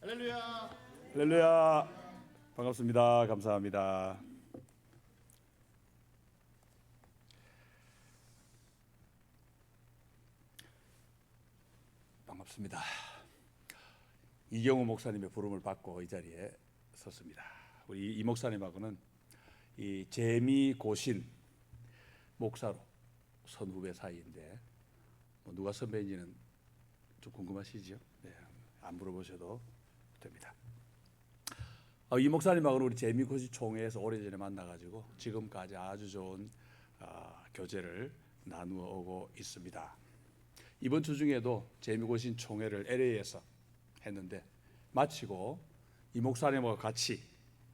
할렐루야. 할렐루야. 반갑습니다. 감사합니다. 반갑습니다. 이경우 목사님의 부름을 받고 이 자리에 섰습니다. 우리 이 목사님하고는 이 재미고신 목사로 선후배 사이인데 누가 선배인지는 좀 궁금하시죠? 네, 안 물어보셔도 됩니다. 이 목사님하고는 우리 재미고신 총회에서 오래전에 만나가지고 지금까지 아주 좋은 교제를 나누어 오고 있습니다. 이번 주 중에도 재미고신 총회를 LA에서 했는데 마치고 이 목사님하고 같이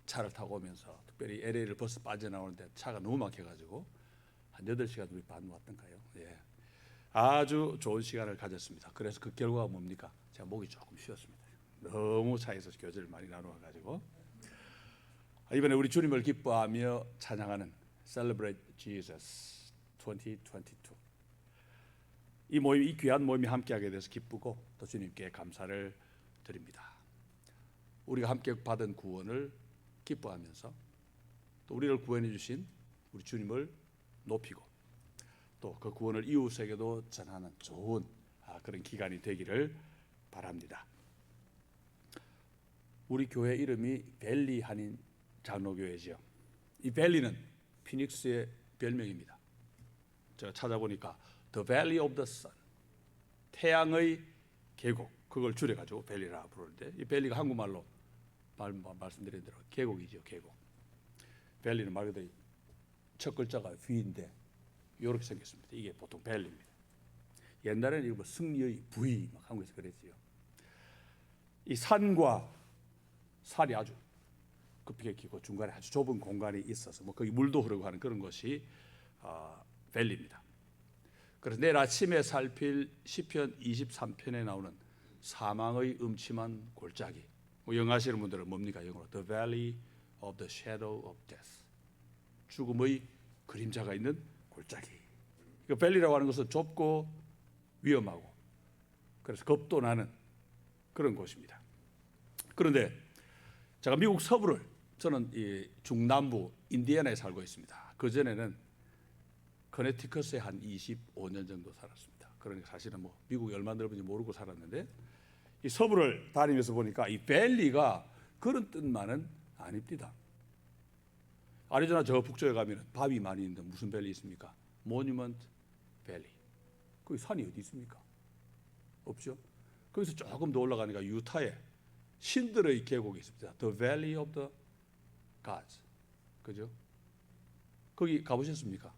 차를 타고 오면서 특별히 LA를 버스 빠져나오는데 차가 너무 막혀가지고 한 8시간 우리 반 왔던가요? 예. 아주 좋은 시간을 가졌습니다. 그래서 그 결과가 뭡니까? 제가 목이 조금 쉬었습니다. 너무 차에서 교제를 많이 나누어가지고 이번에 우리 주님을 기뻐하며 찬양하는 Celebrate Jesus 2022 이 모임, 이 귀한 모임이 함께하게 돼서 기쁘고 또 주님께 감사를 드립니다. 우리가 함께 받은 구원을 기뻐하면서 또 우리를 구원해 주신 우리 주님을 높이고 또 그 구원을 이웃에게도 전하는 좋은 그런 기간이 되기를 바랍니다. 우리 교회 이름이 벨리 한인 장로교회죠. 이 벨리는 피닉스의 별명입니다. 제가 찾아보니까 The Valley of the Sun, 태양의 계곡, 그걸 줄여가지고 벨리라 부르는데 이 벨리가 한국말로 말씀드린 대로 계곡이죠. 계곡. 벨리는 말 그대로 첫 글자가 V인데 이렇게 생겼습니다. 이게 보통 벨리입니다. 옛날에는 이거 뭐 승리의 V 막 한국에서 그랬지요. 이 산과 살이 아주 급하게 기고 중간에 아주 좁은 공간이 있어서 뭐 거기 물도 흐르고 하는 그런 것이 벨리입니다. 그래서 내일 아침에 살필 시편 23편에 나오는 사망의 음침한 골짜기, 뭐 영어 하시는 분들은 뭡니까? 영어로 The Valley of the Shadow of Death, 죽음의 그림자가 있는 골짜기. 그 벨리라고 하는 것은 좁고 위험하고 그래서 겁도 나는 그런 곳입니다. 그런데 제가 미국 서부를, 저는 이 중남부 인디애나에 살고 있습니다. 그 전에는 커네티컷에 한 25년 정도 살았습니다. 그러니까 사실은 뭐 미국이 얼마나 넓은지 모르고 살았는데 이 서부를 다니면서 보니까 이 벨리가 그런 뜻만은 아닙니다. 아리조나 저 북쪽에 가면 밥이 많이 있는데 무슨 벨리 있습니까? 모뉴먼트 벨리. 거기 산이 어디 있습니까? 없죠. 거기서 조금 더 올라가니까 유타에 신들의 계곡이 있습니다. The Valley of the Gods. 그죠? 거기 가보셨습니까?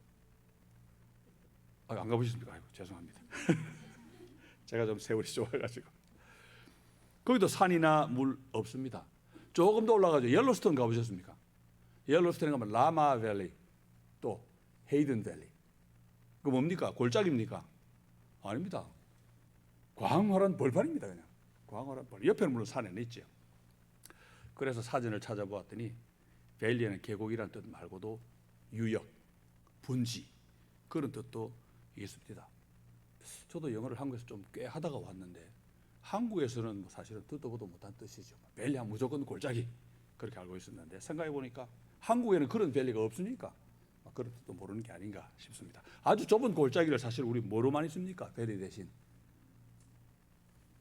안 가보셨습니까? 아이고, 죄송합니다. 제가 좀 세월이 좋아가지고. 거기도 산이나 물 없습니다. 조금 더 올라가죠. 옐로스톤 가보셨습니까? 옐로스톤에 가면 라마 밸리, 또 헤이든 밸리. 그 뭡니까? 골짜기입니까? 아닙니다. 광활한 벌판입니다. 그냥 광활한 벌. 옆에는 물론 산에는 있죠. 그래서 사전을 찾아보았더니 밸리에는 계곡이라는 뜻 말고도 유역, 분지 그런 뜻도 있습니다. 저도 영어를 한국에서 좀 꽤 하다가 왔는데 한국에서는 뭐 사실은 듣도 보도 못한 뜻이죠. 밸리하면 무조건 골짜기 그렇게 알고 있었는데 생각해 보니까 한국에는 그런 밸리가 없으니까 그런 뜻도 모르는 게 아닌가 싶습니다. 아주 좁은 골짜기를 사실 우리 뭐로 많이 씁니까? 밸리 대신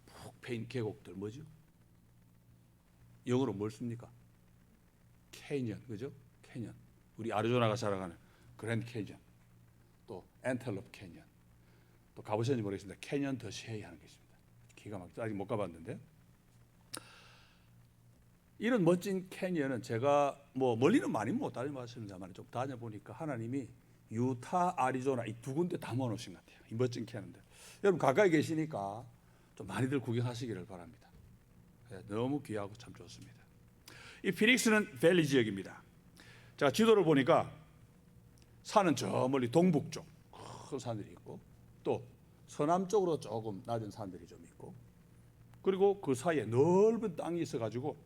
푹 패인 계곡들 뭐죠? 영어로 뭘 씁니까? 캐니언, 그죠? 캐니언. 우리 아리조나가 자랑하는 그랜드 캐니언, 또 엔텔롭 캐니언, 또 가보셨는지 모르겠습니다. 캐니언 더 쉐이 하는 게 있습니다. 기가 막히죠. 아직 못 가봤는데 이런 멋진 캐니언은 제가 뭐 멀리는 많이 못 다녀봤습니다만 좀 다녀보니까 하나님이 유타, 아리조나 이 두 군데 다 모아놓으신 것 같아요. 이 멋진 캐니언들. 여러분 가까이 계시니까 좀 많이들 구경하시기를 바랍니다. 네, 너무 귀하고 참 좋습니다. 이 피닉스는 밸리 지역입니다. 제가 지도를 보니까 산은 저 멀리 동북쪽 큰 산들이 있고 또 서남쪽으로 조금 낮은 산들이 좀 있고 그리고 그 사이에 넓은 땅이 있어가지고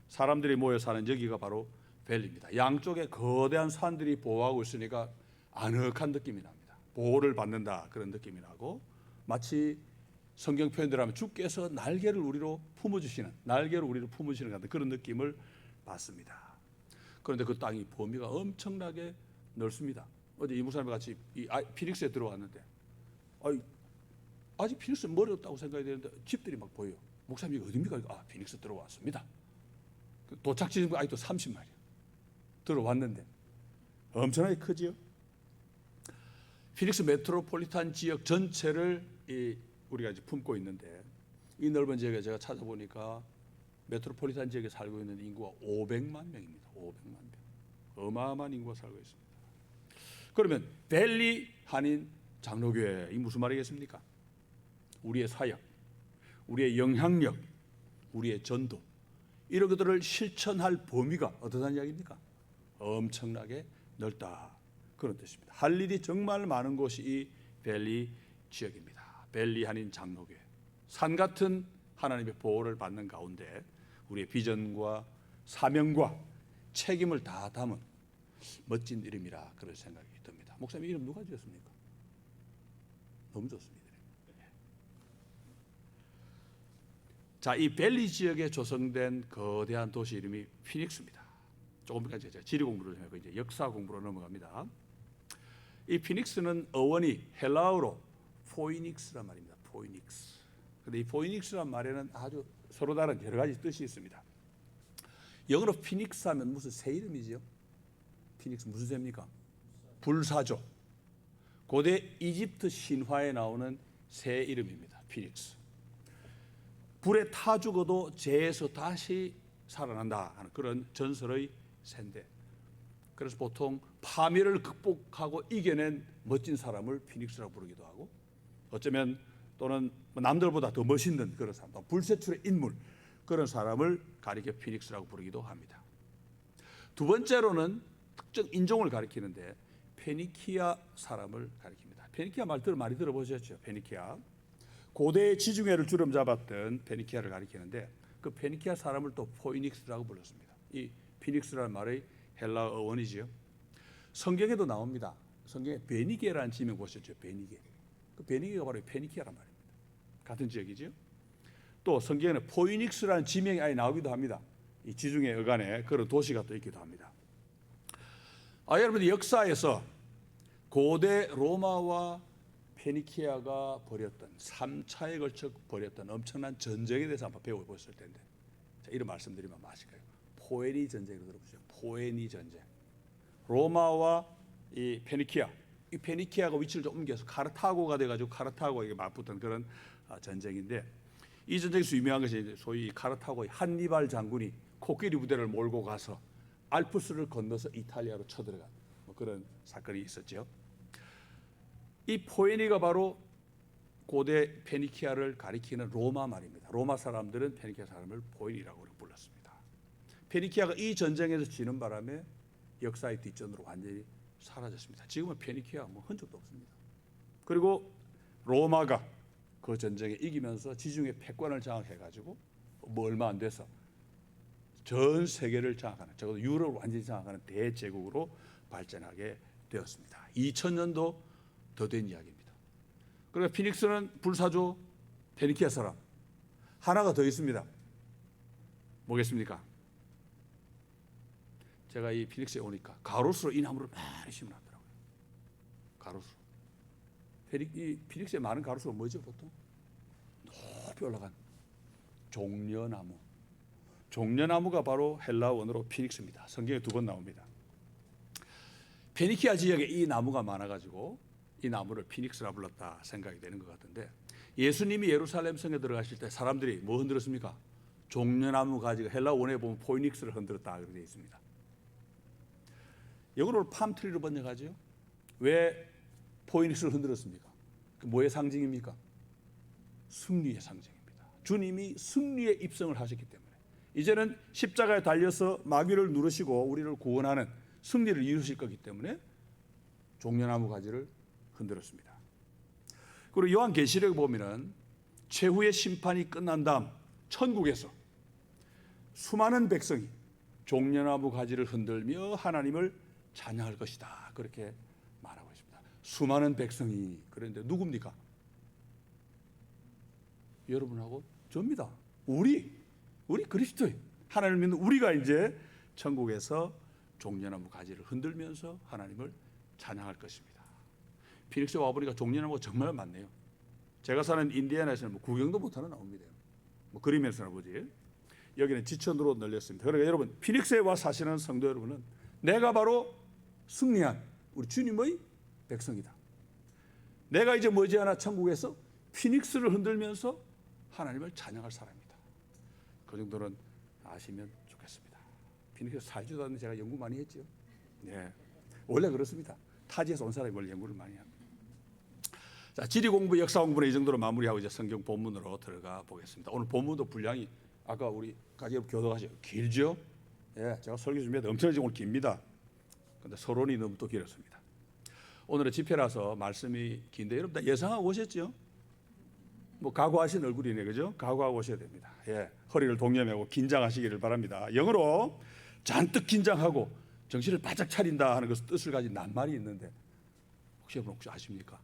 사람들이 모여 사는 여기가 바로 밸리입니다. 양쪽에 거대한 산들이 보호하고 있으니까 아늑한 느낌이 납니다. 보호를 받는다 그런 느낌이 나고 마치 성경 표현대로 하면 주께서 날개를 우리로 품어주시는 것 같은 그런 느낌을 받습니다. 그런데 그 땅이 범위가 엄청나게 넓습니다. 어제 이 목사님 같이 피닉스에 들어왔는데 아직 피닉스 멀었다고 생각이 되는데 집들이 막 보여요. 목사님 이거 어디입니까? 피닉스 들어왔습니다. 도착 지점이 아직도 30마일이에요. 들어왔는데 엄청나게 크지요. 피닉스 메트로폴리탄 지역 전체를 우리가 이제 품고 있는데 이 넓은 지역에 제가 찾아보니까 메트로폴리탄 지역에 살고 있는 인구가 500만 명입니다. 500만 명. 어마어마한 인구가 살고 있습니다. 그러면 벨리 한인 장로교회 이 무슨 말이겠습니까? 우리의 사역, 우리의 영향력, 우리의 전도 이런 것들을 실천할 범위가 어떠한 이야기입니까? 엄청나게 넓다 그런 뜻입니다. 할 일이 정말 많은 곳이 이 벨리 지역입니다. 벨리 한인 장로교회 산 같은 하나님의 보호를 받는 가운데 우리의 비전과 사명과 책임을 다 담은 멋진 이름이라 그런 생각이 듭니다. 목사님 이름 누가 지었습니까? 너무 좋습니다. 자, 이 벨리 지역에 조성된 거대한 도시 이름이 피닉스입니다. 조금 전까지 제가 지리 공부를 좀 하고 이제 역사 공부로 넘어갑니다. 이 피닉스는 어원이 헬라어로 포이닉스란 말입니다. 포이닉스. 근데 이 포이닉스란 말에는 아주 서로 다른 여러 가지 뜻이 있습니다. 영어로 피닉스 하면 무슨 새 이름이지요? 피닉스 무슨 새입니까? 불사조. 고대 이집트 신화에 나오는 새 이름입니다. 피닉스. 불에 타 죽어도 재에서 다시 살아난다 하는 그런 전설의 새인데, 그래서 보통 파멸을 극복하고 이겨낸 멋진 사람을 피닉스라고 부르기도 하고, 어쩌면 또는 남들보다 더 멋있는 그런 사람, 불세출의 인물 그런 사람을 가리켜 피닉스라고 부르기도 합니다. 두 번째로는 특정 인종을 가리키는데 페니키아 사람을 가리킵니다. 페니키아 말 많이 들어보셨죠? 페니키아. 고대 지중해를 주름 잡았던 페니키아를 가리키는데 그 페니키아 사람을 또 포이닉스라고 불렀습니다. 이 피닉스라는 말의 헬라어 어원이지요. 성경에도 나옵니다. 성경에 베니게라는 지명 보셨죠? 베니게. 그 베니게가 바로 페니키아란 말입니다. 같은 지역이지요. 또 성경에는 포이닉스라는 지명이 아예 나오기도 합니다. 이 지중해 어간에 그런 도시가 또 있기도 합니다. 여러분들 역사에서 고대 로마와 페니키아가 벌였던 3차에 걸쳐 벌였던 엄청난 전쟁에 대해서 한번 배워보실 텐데, 자, 이런 말씀드리면 아실까요? 포에니 전쟁을 들어보세요. 포에니 전쟁. 로마와 이 페니키아, 이 페니키아가 위치를 좀 옮겨서 카르타고가 돼가지고 카르타고에게 맞붙던 그런 전쟁인데, 이 전쟁에서 유명한 것이 소위 카르타고의 한니발 장군이 코끼리 부대를 몰고 가서 알프스를 건너서 이탈리아로 쳐들어간 그런 사건이 있었죠. 이 포에니가 바로 고대 페니키아를 가리키는 로마 말입니다. 로마 사람들은 페니키아 사람을 포에니라고 불렀습니다. 페니키아가 이 전쟁에서 지는 바람에 역사의 뒷전으로 완전히 사라졌습니다. 지금은 페니키아 흔적도 없습니다. 그리고 로마가 그 전쟁에 이기면서 지중해 패권을 장악해가지고 얼마 안 돼서 전 세계를 장악하는, 적어도 유럽을 완전히 장악하는 대제국으로 발전하게 되었습니다. 2000년도 더 된 이야기입니다. 그러니까 피닉스는 불사조 페니키아 사람. 하나가 더 있습니다. 뭐겠습니까? 제가 이 피닉스에 오니까 가로수로 이 나무를 많이 심어놨더라고요. 가로수. 이 피닉스에 많은 가로수가 뭐죠 보통? 높이 올라간 종려나무. 종려나무가 바로 헬라 원어로 피닉스입니다. 성경에 2번 나옵니다. 페니키아 지역에 이 나무가 많아가지고 이 나무를 피닉스라 불렀다 생각이 되는 것 같은데, 예수님이 예루살렘 성에 들어가실 때 사람들이 뭐 흔들었습니까? 종려나무 가지가 헬라 원어에 보면 포이닉스를 흔들었다 그렇게 되어 있습니다. 영어로 팜트리로 번역하죠. 왜 포이닉스를 흔들었습니까? 그 뭐의 상징입니까? 승리의 상징입니다. 주님이 승리의 입성을 하셨기 때문에 이제는 십자가에 달려서 마귀를 누르시고 우리를 구원하는 승리를 이루실 거기 때문에 종려나무 가지를 흔들었습니다. 그리고 요한계시록에 보면은 최후의 심판이 끝난 다음 천국에서 수많은 백성이 종려나무 가지를 흔들며 하나님을 찬양할 것이다 그렇게 말하고 있습니다. 수많은 백성이. 그런데 누굽니까? 여러분하고 저입니다. 우리 그리스도인, 하나님을 믿는 우리가 이제 천국에서 종려나무 가지를 흔들면서 하나님을 찬양할 것입니다. 피닉스에 와보니까 종려나무가 정말 많네요. 제가 사는 인디애나에서는 뭐 구경도 못하러 나옵니다. 뭐 그림에서나 보지. 여기는 지천으로 널렸습니다. 그러니까 여러분, 피닉스에 와 사시는 성도 여러분은 내가 바로 승리한 우리 주님의 백성이다. 내가 이제 머지않아 천국에서 피닉스를 흔들면서 하나님을 찬양할 사람이다. 그 정도는 아시면 좋겠습니다. 피닉스에서 살지도 않는 제가 연구 많이 했죠. 네, 원래 그렇습니다. 타지에서 온 사람이 원래 연구를 많이 합니다. 자, 지리 공부, 역사 공부는 이 정도로 마무리하고 이제 성경 본문으로 들어가 보겠습니다. 오늘 본문도 분량이 아까 우리 가지 교도가시 길죠? 예, 제가 설교 준비해도 엄청나게 오늘 깁니다. 근데 서론이 너무 또 길었습니다. 오늘은 집회라서 말씀이 긴데 여러분 다 예상하고 오셨죠? 뭐 각오하신 얼굴이네, 그죠? 각오하고 오셔야 됩니다. 예, 허리를 동여매고 긴장하시기를 바랍니다. 영어로 잔뜩 긴장하고 정신을 바짝 차린다 하는 그 뜻을 가진 낱말이 있는데 혹시 아십니까?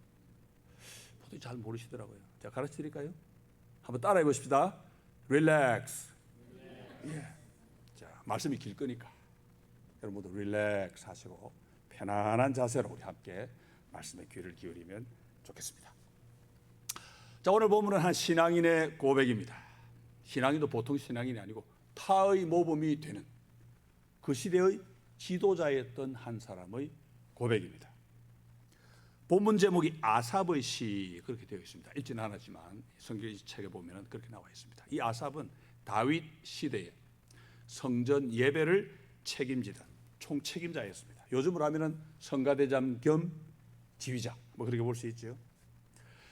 보통 잘 모르시더라고요. 제가 가르쳐 드릴까요? 한번 따라해 보십시다. Relax. 예. 자, 말씀이 길 거니까 여러분 모두 릴렉스 하시고 편안한 자세로 우리 함께 말씀에 귀를 기울이면 좋겠습니다. 자, 오늘 본문은 한 신앙인의 고백입니다. 신앙인도 보통 신앙인이 아니고 타의 모범이 되는 그 시대의 지도자였던 한 사람의 고백입니다. 본문 제목이 아삽의 시 그렇게 되어 있습니다. 읽지는 않았지만 성경책에 보면 그렇게 나와 있습니다. 이 아삽은 다윗 시대에 성전 예배를 책임지던 총책임자였습니다. 요즘으로 하면은 성가대장 겸 지휘자 뭐 그렇게 볼 수 있죠.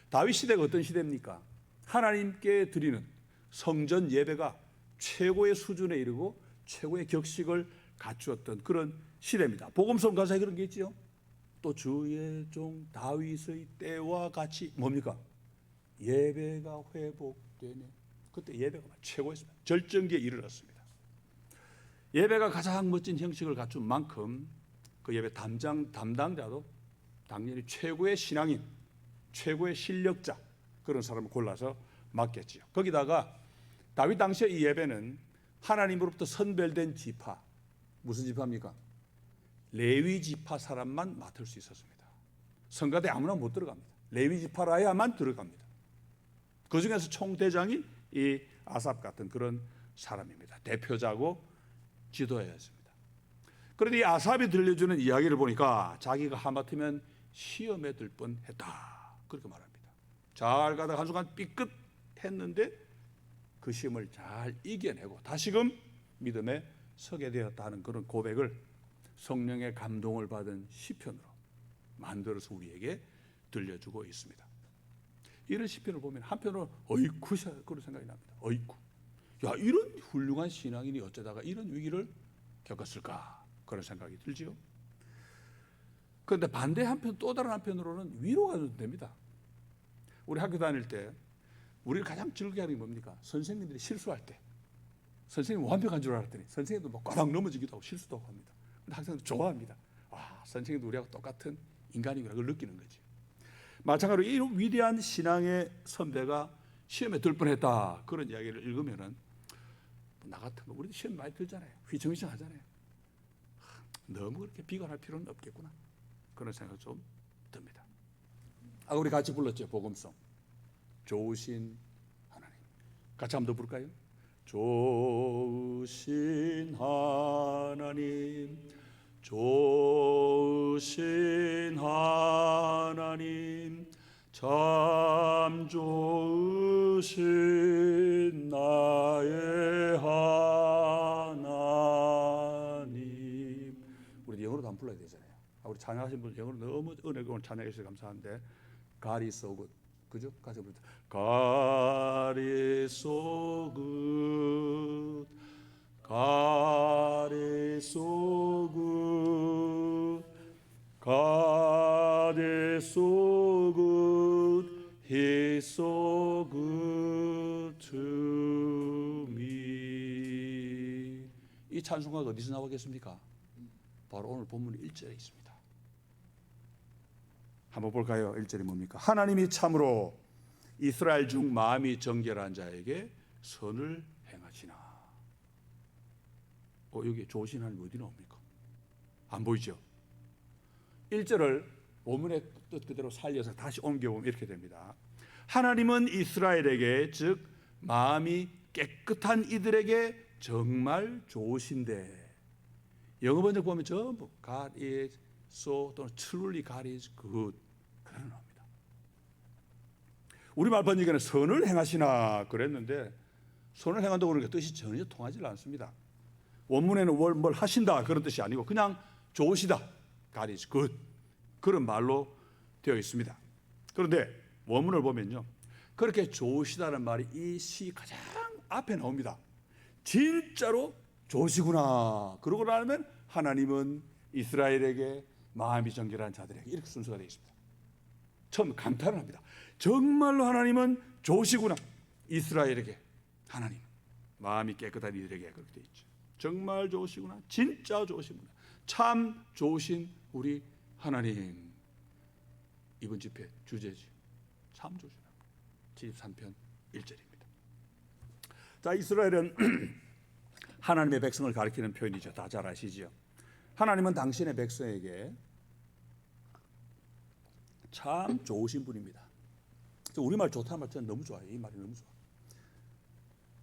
다윗 시대가 어떤 시대입니까? 하나님께 드리는 성전 예배가 최고의 수준에 이르고 최고의 격식을 갖추었던 그런 시대입니다. 복음성 가사에 그런 게 있죠. 또 주의 종 다윗의 때와 같이 뭡니까? 예배가 회복되네. 그때 예배가 최고였습니다. 절정기에 이르렀습니다. 예배가 가장 멋진 형식을 갖춘 만큼 그 예배 담당자도 당연히 최고의 신앙인, 최고의 실력자 그런 사람을 골라서 맡겼지요. 거기다가 다윗 당시에 이 예배는 하나님으로부터 선별된 지파, 무슨 지파입니까? 레위 지파 사람만 맡을 수 있었습니다. 성가대 아무나 못 들어갑니다. 레위 지파라야만 들어갑니다. 그 중에서 총대장이 이 아삽 같은 그런 사람입니다. 대표자고 지도자였습니다. 그런데 이 아삽이 들려주는 이야기를 보니까 자기가 하마터면 시험에 들 뻔했다 그렇게 말합니다. 잘 가다가 한순간 삐끗했는데 그 시험을 잘 이겨내고 다시금 믿음에 서게 되었다는 그런 고백을 성령의 감동을 받은 시편으로 만들어서 우리에게 들려주고 있습니다. 이런 시편을 보면 한편으로 어이쿠 그런 생각이 납니다. 어이쿠, 야 이런 훌륭한 신앙인이 어쩌다가 이런 위기를 겪었을까 그런 생각이 들지요. 그런데 반대 한편 또 다른 한편으로는 위로가 좀 됩니다. 우리 학교 다닐 때 우리를 가장 즐겁게 하는 게 뭡니까? 선생님들이 실수할 때 선생님 완벽한 줄 알았더니 선생님도 막 꽈당 넘어지기도 하고 실수도 하고 합니다. 근데 학생들 좋아합니다. 와, 선생님도 우리하고 똑같은 인간이구나 그걸 느끼는 거지. 마찬가지로 이 위대한 신앙의 선배가 시험에 들 뻔했다 그런 이야기를 읽으면은 나 같으면 우리도 시험 많이 들잖아요. 휘청휘청 하잖아요. 너무 그렇게 비관할 필요는 없겠구나 그런 생각 좀 듭니다. 우리 같이 불렀죠. 복음송. 좋으신 하나님. 같이 한번 더 부를까요? 좋으신 하나님, 좋으신 하나님, 참 좋으신 나의 하나님. 우리 영어로도 한번 불러야 되잖아요. 우리 찬양하신 분 영어로 너무 은혜가 오늘 찬양해 주셔서 감사한데 God is so good. 그죠? 가서 부르자. God is so good. God is so good. God is so good. He is so good to me. 이 찬송가가 어디서 나오겠습니까? 바로 오늘 본문 1절에 있습니다. 한번 볼까요? 1절이 뭡니까? 하나님이 참으로 이스라엘 중 마음이 정결한 자에게 선을 행하시나. 여기 좋으신 하나님 어디 나옵니까? 안 보이죠? 1절을 원문의 뜻 그대로 살려서 다시 옮겨보면 이렇게 됩니다. 하나님은 이스라엘에게, 즉 마음이 깨끗한 이들에게 정말 좋으신데. 영어 번역 보면 전부 God is so 또는 truly God is good 그런 겁니다. 우리말 번역에는 선을 행하시나 그랬는데 선을 행한다고 그러니까 뜻이 전혀 통하지 않습니다. 원문에는 뭘 하신다 그런 뜻이 아니고 그냥 좋으시다, God is good 그런 말로 되어 있습니다. 그런데 원문을 보면요, 그렇게 좋으시다는 말이 이 시 가장 앞에 나옵니다. 진짜로 좋으시구나. 그러고 나면 하나님은 이스라엘에게 마음이 정결한 자들에게 이렇게 순서가 되어 있습니다. 처음 감탄을 합니다. 정말로 하나님은 좋으시구나. 이스라엘에게 하나님 마음이 깨끗한 이들에게 그렇게 되어 있죠. 정말 좋으시구나. 진짜 좋으시구나. 참 좋으신 우리 하나님. 이번 집회 주제지. 참 좋으시구나. 73편 1절입니다. 자, 이스라엘은 하나님의 백성을 가리키는 표현이죠. 다 잘 아시죠? 하나님은 당신의 백성에게 참 좋으신 분입니다. 우리말 좋다는 말 저는 너무 좋아요. 이 말이 너무 좋아.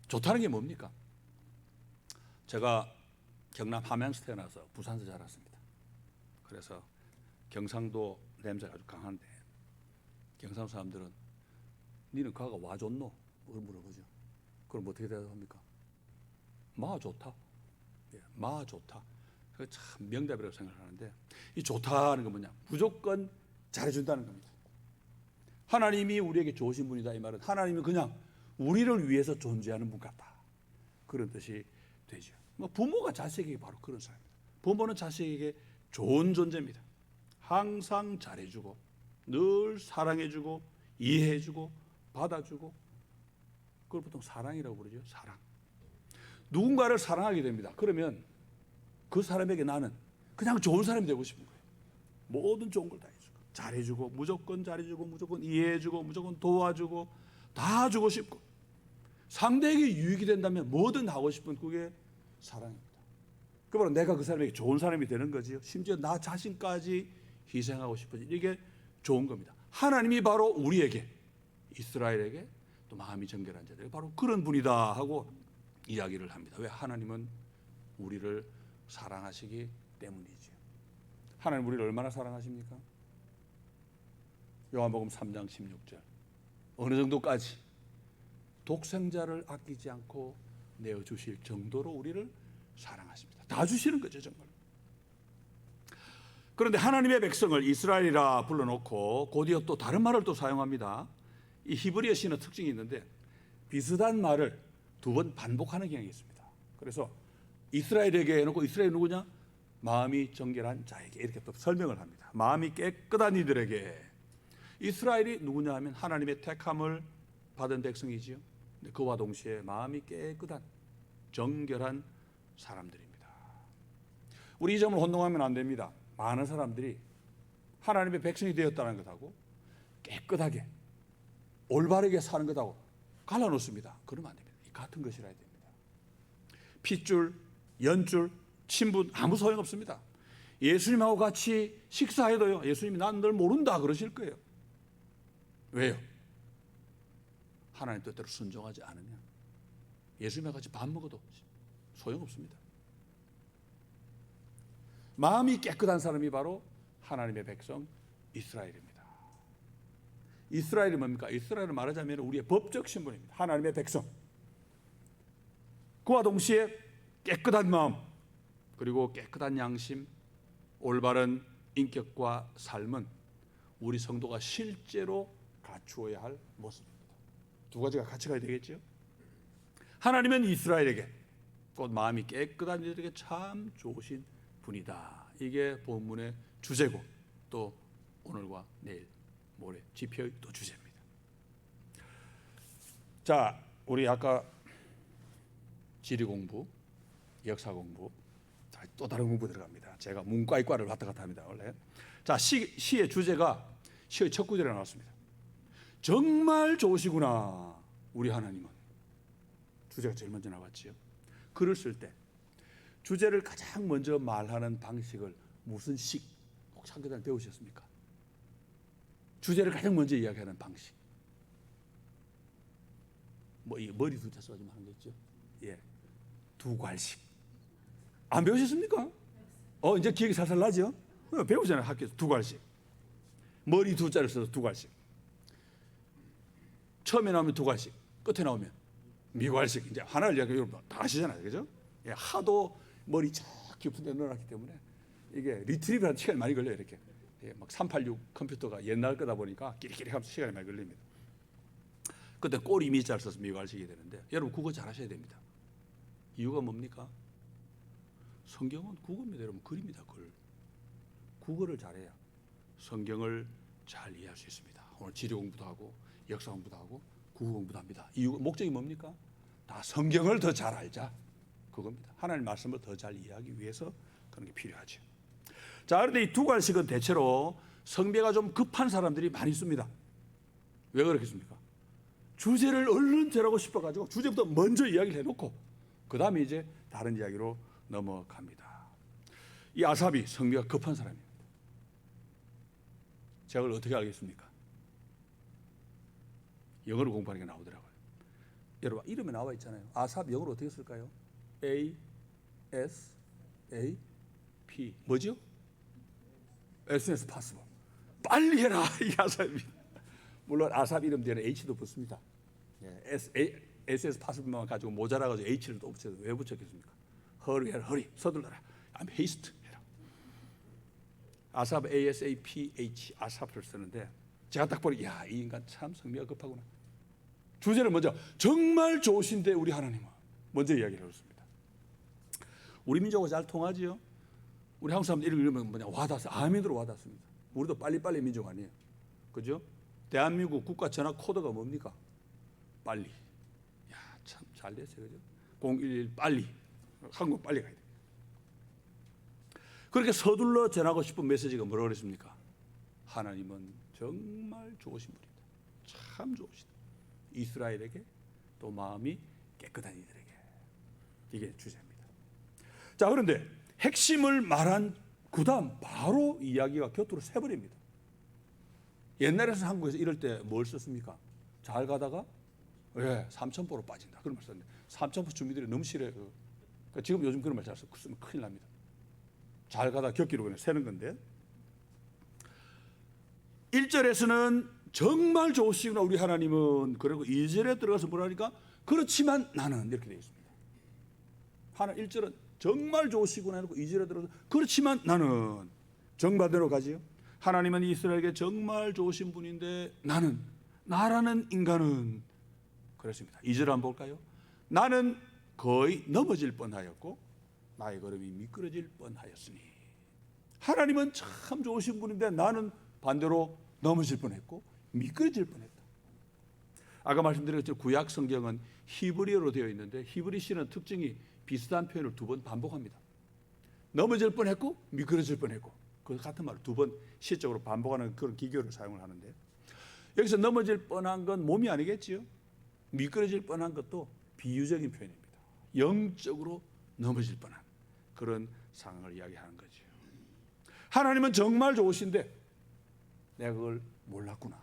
좋다는 게 뭡니까? 제가 경남 함양에서 태어나서 부산에서 자랐습니다. 그래서 경상도 냄새가 아주 강한데 경상 사람들은 니는 가가 와 좋노? 물어보죠. 그럼 어떻게 대답합니까? 마 좋다. 마 좋다. 참 명답이라고 생각하는데 이 좋다는 건 뭐냐? 무조건 잘해준다는 겁니다. 하나님이 우리에게 좋으신 분이다 이 말은 하나님이 그냥 우리를 위해서 존재하는 분 같다 그런 뜻이 되죠. 부모가 자식에게 바로 그런 사람입니다. 부모는 자식에게 좋은 존재입니다. 항상 잘해주고 늘 사랑해주고 이해해주고 받아주고 그걸 보통 사랑이라고 부르죠. 사랑. 누군가를 사랑하게 됩니다. 그러면 그 사람에게 나는 그냥 좋은 사람이 되고 싶은 거예요. 모든 좋은 걸 다 해주고 잘해주고 무조건 잘해주고 무조건 이해해주고 무조건 도와주고 다 주고 싶고 상대에게 유익이 된다면 뭐든 하고 싶은 그게 사랑입니다. 그러므로 내가 그 사람에게 좋은 사람이 되는 거지요. 심지어 나 자신까지 희생하고 싶어지 이게 좋은 겁니다. 하나님이 바로 우리에게 이스라엘에게 또 마음이 정결한 자들 바로 그런 분이다 하고 이야기를 합니다. 왜? 하나님은 우리를 사랑하시기 때문이죠. 하나님 우리를 얼마나 사랑하십니까? 요한복음 3장 16절 어느 정도까지 독생자를 아끼지 않고 내어주실 정도로 우리를 사랑하십니다. 다 주시는 거죠 정말. 그런데 하나님의 백성을 이스라엘이라 불러놓고 곧이어 또 다른 말을 또 사용합니다. 이 히브리어 시는 특징이 있는데 비슷한 말을 두 번 반복하는 경향이 있습니다. 그래서 이스라엘에게 해놓고 이스라엘이 누구냐? 마음이 정결한 자에게 이렇게 또 설명을 합니다. 마음이 깨끗한 이들에게. 이스라엘이 누구냐 하면 하나님의 택함을 받은 백성이지요. 그와 동시에 마음이 깨끗한 정결한 사람들입니다. 우리 이 점을 혼동하면 안 됩니다. 많은 사람들이 하나님의 백성이 되었다는 것하고 깨끗하게 올바르게 사는 것하고 갈라놓습니다. 그러면 안 됩니다. 같은 것이라 해야 됩니다. 핏줄, 연줄, 친분 아무 소용없습니다. 예수님하고 같이 식사해도요. 예수님이 난 널 모른다 그러실 거예요. 왜요? 하나님 뜻대로 순종하지 않으면 예수님과 같이 밥 먹어도 소용없습니다. 마음이 깨끗한 사람이 바로 하나님의 백성 이스라엘입니다. 이스라엘이 뭡니까? 이스라엘을 말하자면 우리의 법적 신분입니다. 하나님의 백성. 그와 동시에 깨끗한 마음 그리고 깨끗한 양심, 올바른 인격과 삶은 우리 성도가 실제로 갖추어야 할 모습입니다. 두 가지가 같이 가야 되겠죠. 하나님은 이스라엘에게 곧 마음이 깨끗한 이들에게 참 좋으신 분이다. 이게 본문의 주제고 또 오늘과 내일 모레 집회의 또 주제입니다. 자, 우리 아까 지리 공부, 역사 공부, 또 다른 공부 들어갑니다. 제가 문과이과를 왔다 갔다 합니다 원래. 자, 시의 주제가 시의 첫 구절에 나왔습니다. 정말 좋으시구나 우리 하나님은. 주제가 제일 먼저 나왔지요. 글을 쓸 때 주제를 가장 먼저 말하는 방식을 무슨 식 혹시 한계단 배우셨습니까? 주제를 가장 먼저 이야기하는 방식. 뭐 이 머리 두 자 써가지고 하는 거 있죠. 예, 두 괄식. 안 배우셨습니까? 이제 기억이 살살 나죠? 배우잖아요 학교에서. 두 괄식. 머리 두 자를 써서 두 괄식. 처음에 나오면 두 괄식, 끝에 나오면 미괄식. 이제 하나를 이야기 여러분 다 아시잖아요, 그죠? 예, 하도 머리 쫙 깊은 데 넣어놨기 때문에 이게 리트리브하는 시간이 많이 걸려요. 이렇게 예, 막 386 컴퓨터가 옛날 거다 보니까 끼리끼리 하면서 시간이 많이 걸립니다. 그때 꼬리 미자를 써서 미괄식이 되는데 여러분 국어 잘하셔야 됩니다. 이유가 뭡니까? 성경은 국어입니다. 여러분 글입니다. 글. 국어를 잘해야 성경을 잘 이해할 수 있습니다. 오늘 지리 공부도 하고 역사 공부도 하고 국어 공부도 합니다. 이유 목적이 뭡니까? 다 성경을 더 잘 알자 그겁니다. 하나님의 말씀을 더 잘 이해하기 위해서 그런 게 필요하죠. 자, 그런데 이 두 괄식은 대체로 성배가 좀 급한 사람들이 많이 씁니다. 왜 그렇겠습니까? 주제를 얼른 전하고 싶어가지고 주제부터 먼저 이야기를 해놓고 그 다음에 이제 다른 이야기로 넘어갑니다. 이 아삽이 성배가 급한 사람입니다. 제가 그걸 어떻게 알겠습니까? 영어로 공부하는 게 나오더라고요. 여러분 이름에 나와 있잖아요. 아삽 영어로 어떻게 쓸까요? A S A P 뭐죠? as soon as possible. 빨리 해라 이 아삽입니다. 물론 아삽 이름 뒤에는 H도 붙습니다. as soon as possible만 가지고 모자라가지고 H를 또 붙여서 왜 붙였겠습니까? hurry 해라, hurry 서둘러라. I'm haste 해라. 아삽 ASAPH 아삽을 쓰는데 제가 딱 보니 야, 이 인간 참 성미가 급하구나. 주제를 먼저 정말 좋으신데 우리 하나님은 먼저 이야기를 했습니다. 우리 민족과 잘 통하지요. 우리 한국 사람들 이러면 뭐냐 와닿았어. 아멘으로 와닿습니다. 우리도 빨리빨리 민족 아니에요. 그죠? 대한민국 국가 전화 코드가 뭡니까? 빨리. 야, 참 잘 됐어요. 그죠? 011 빨리. 한국 빨리 가야 돼. 그렇게 서둘러 전하고 싶은 메시지가 뭐라고 그랬습니까? 하나님은 정말 좋으신 분이다. 참 좋으시다. 이스라엘에게 또 마음이 깨끗한 이들에게. 이게 주제입니다. 자, 그런데 핵심을 말한 그 다음 바로 이야기가 곁으로 새버립니다. 옛날에서 한국에서 이럴 때 뭘 썼습니까? 잘 가다가 삼천포로 빠진다. 그런 말 썼는데 삼천포 주민들이 너무 싫어요. 그러니까 지금 요즘 그런 말 잘 쓰면 큰일 납니다. 잘 가다 격기로 그냥 세는 건데 1절에서는 정말 좋으시구나 우리 하나님은. 그리고 2절에 들어가서 뭐라니까 그렇지만 나는 이렇게 되어 있습니다. 하나 1절은 정말 좋으시구나 해놓고 2절에 들어서 그렇지만 나는 정반대로 가지요. 하나님은 이스라엘에게 정말 좋으신 분인데 나라는 인간은 그렇습니다. 2절 한번 볼까요? 나는 거의 넘어질 뻔하였고 나의 걸음이 미끄러질 뻔하였으니. 하나님은 참 좋으신 분인데 나는 반대로 넘어질 뻔했고 미끄러질 뻔했다. 아까 말씀드렸죠. 구약 성경은 히브리어로 되어 있는데 히브리 시는 특징이 비슷한 표현을 두 번 반복합니다. 넘어질 뻔했고 미끄러질 뻔했고 그 같은 말을 두 번 시적으로 반복하는 그런 기교를 사용을 하는데 여기서 넘어질 뻔한 건 몸이 아니겠지요. 미끄러질 뻔한 것도 비유적인 표현입니다. 영적으로 넘어질 뻔한 그런 상황을 이야기하는 거죠. 하나님은 정말 좋으신데 내가 그걸 몰랐구나.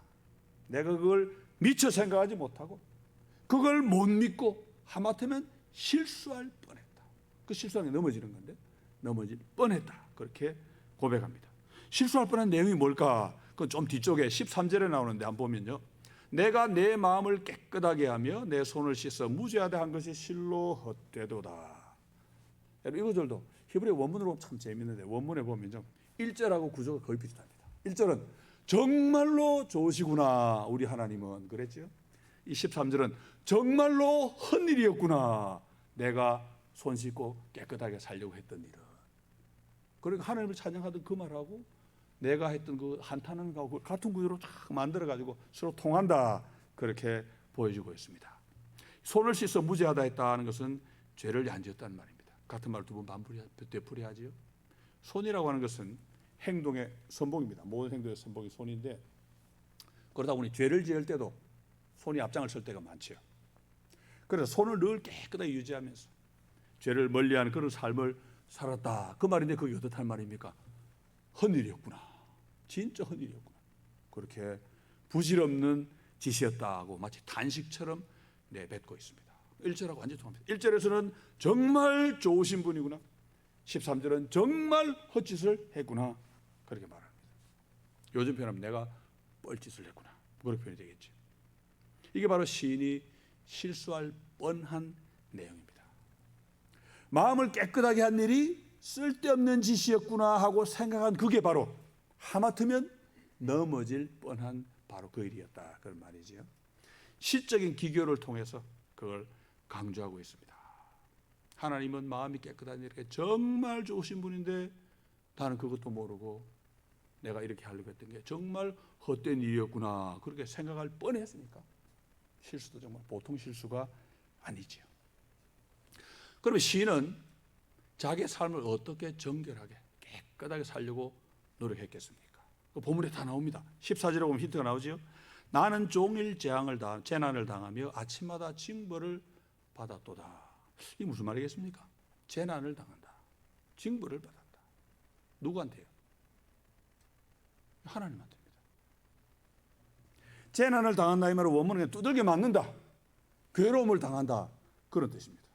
내가 그걸 미처 생각하지 못하고 그걸 못 믿고 하마터면 실수할 뻔했다. 그 실수하는 게 넘어지는 건데 넘어질 뻔했다. 그렇게 고백합니다. 실수할 뻔한 내용이 뭘까? 그건 좀 뒤쪽에 13절에 나오는데 한번 보면요. 내가 내 마음을 깨끗하게 하며 내 손을 씻어 무죄하다 한 것이 실로 헛되도다. 이 구절도 히브리 원문으로 보면 참 재밌는데 원문에 보면요. 1절하고 구조가 거의 비슷합니다. 1절은 정말로 좋으시구나 우리 하나님은 그랬죠. 이 13절은 정말로 헛일이었구나 내가 손 씻고 깨끗하게 살려고 했던 일은. 그러니까 하나님을 찬양하던 그 말하고 내가 했던 그 한탄하는 거하고 같은 구조로 쫙 만들어가지고 서로 통한다 그렇게 보여주고 있습니다. 손을 씻어 무죄하다 했다는 것은 죄를 안 지었다는 말입니다. 같은 말을 두 번 되풀이하지요. 손이라고 하는 것은 행동의 선봉입니다. 모든 행동의 선봉이 손인데 그러다 보니 죄를 지을 때도 손이 앞장을 설 때가 많죠. 그래서 손을 늘 깨끗하게 유지하면서 죄를 멀리하는 그런 삶을 살았다. 그 말인데 그게 어떻단 말입니까? 헌일이었구나. 진짜 헌일이었구나. 그렇게 부질없는 짓이었다고 마치 단식처럼 내뱉고 있습니다. 1절하고 완전히 통합니다. 1절에서는 정말 좋으신 분이구나. 13절은 정말 헛짓을 했구나. 그렇게 말합니다. 요즘 표현하면 내가 뻘짓을 했구나. 그렇게 표현이 되겠죠. 이게 바로 시인이 실수할 뻔한 내용입니다. 마음을 깨끗하게 한 일이 쓸데없는 짓이었구나 하고 생각한 그게 바로 하마터면 넘어질 뻔한 바로 그 일이었다. 그런 말이지요. 시적인 기교를 통해서 그걸 강조하고 있습니다. 하나님은 마음이 깨끗한 일에 정말 좋으신 분인데 나는 그것도 모르고 내가 이렇게 하려고 했던 게 정말 헛된 일이었구나. 그렇게 생각할 뻔했으니까 실수도 정말 보통 실수가 아니지요. 그러면 시인은 자기의 삶을 어떻게 정결하게 깨끗하게 살려고 노력했겠습니까? 그 본문에 다 나옵니다. 14절에 보면 힌트가 나오지요. 나는 종일 재난을 당하며 아침마다 징벌을 받았도다. 이게 무슨 말이겠습니까? 재난을 당한다. 징벌을 받았다. 누구한테요? 하나님한테입니다. 재난을 당한다 이 말은 원문은 두들겨 맞는다. 괴로움을 당한다. 그런 뜻입니다.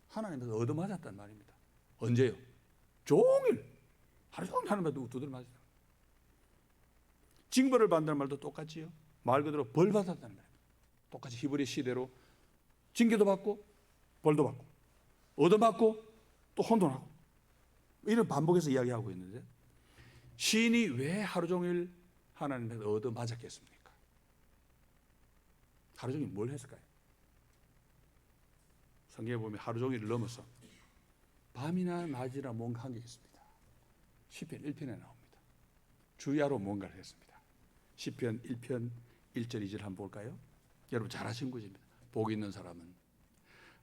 하나님한테 얻어맞았단 말입니다. 언제요? 종일 하루 종일 하나님한테 두들겨 맞았다. 징벌을 받는다는 말도 똑같지요. 말 그대로 벌 받았다는 말입니다. 똑같이 히브리 시대로 징계도 받고 벌도 받고 얻어맞고 또 혼돈하고 이런 반복해서 이야기하고 있는데 시인이 왜 하루 종일 하나님한테 얻어맞았겠습니까? 하루 종일 뭘 했을까요? 성경에 보면 하루 종일을 넘어서 밤이나 낮이나 뭔가 한 게 있습니다. 시편 1편에 나옵니다. 주야로 뭔가를 했습니다. 시편 1편 1절 2절 한번 볼까요? 여러분 잘 아시는 구절입니다. 복 있는 사람은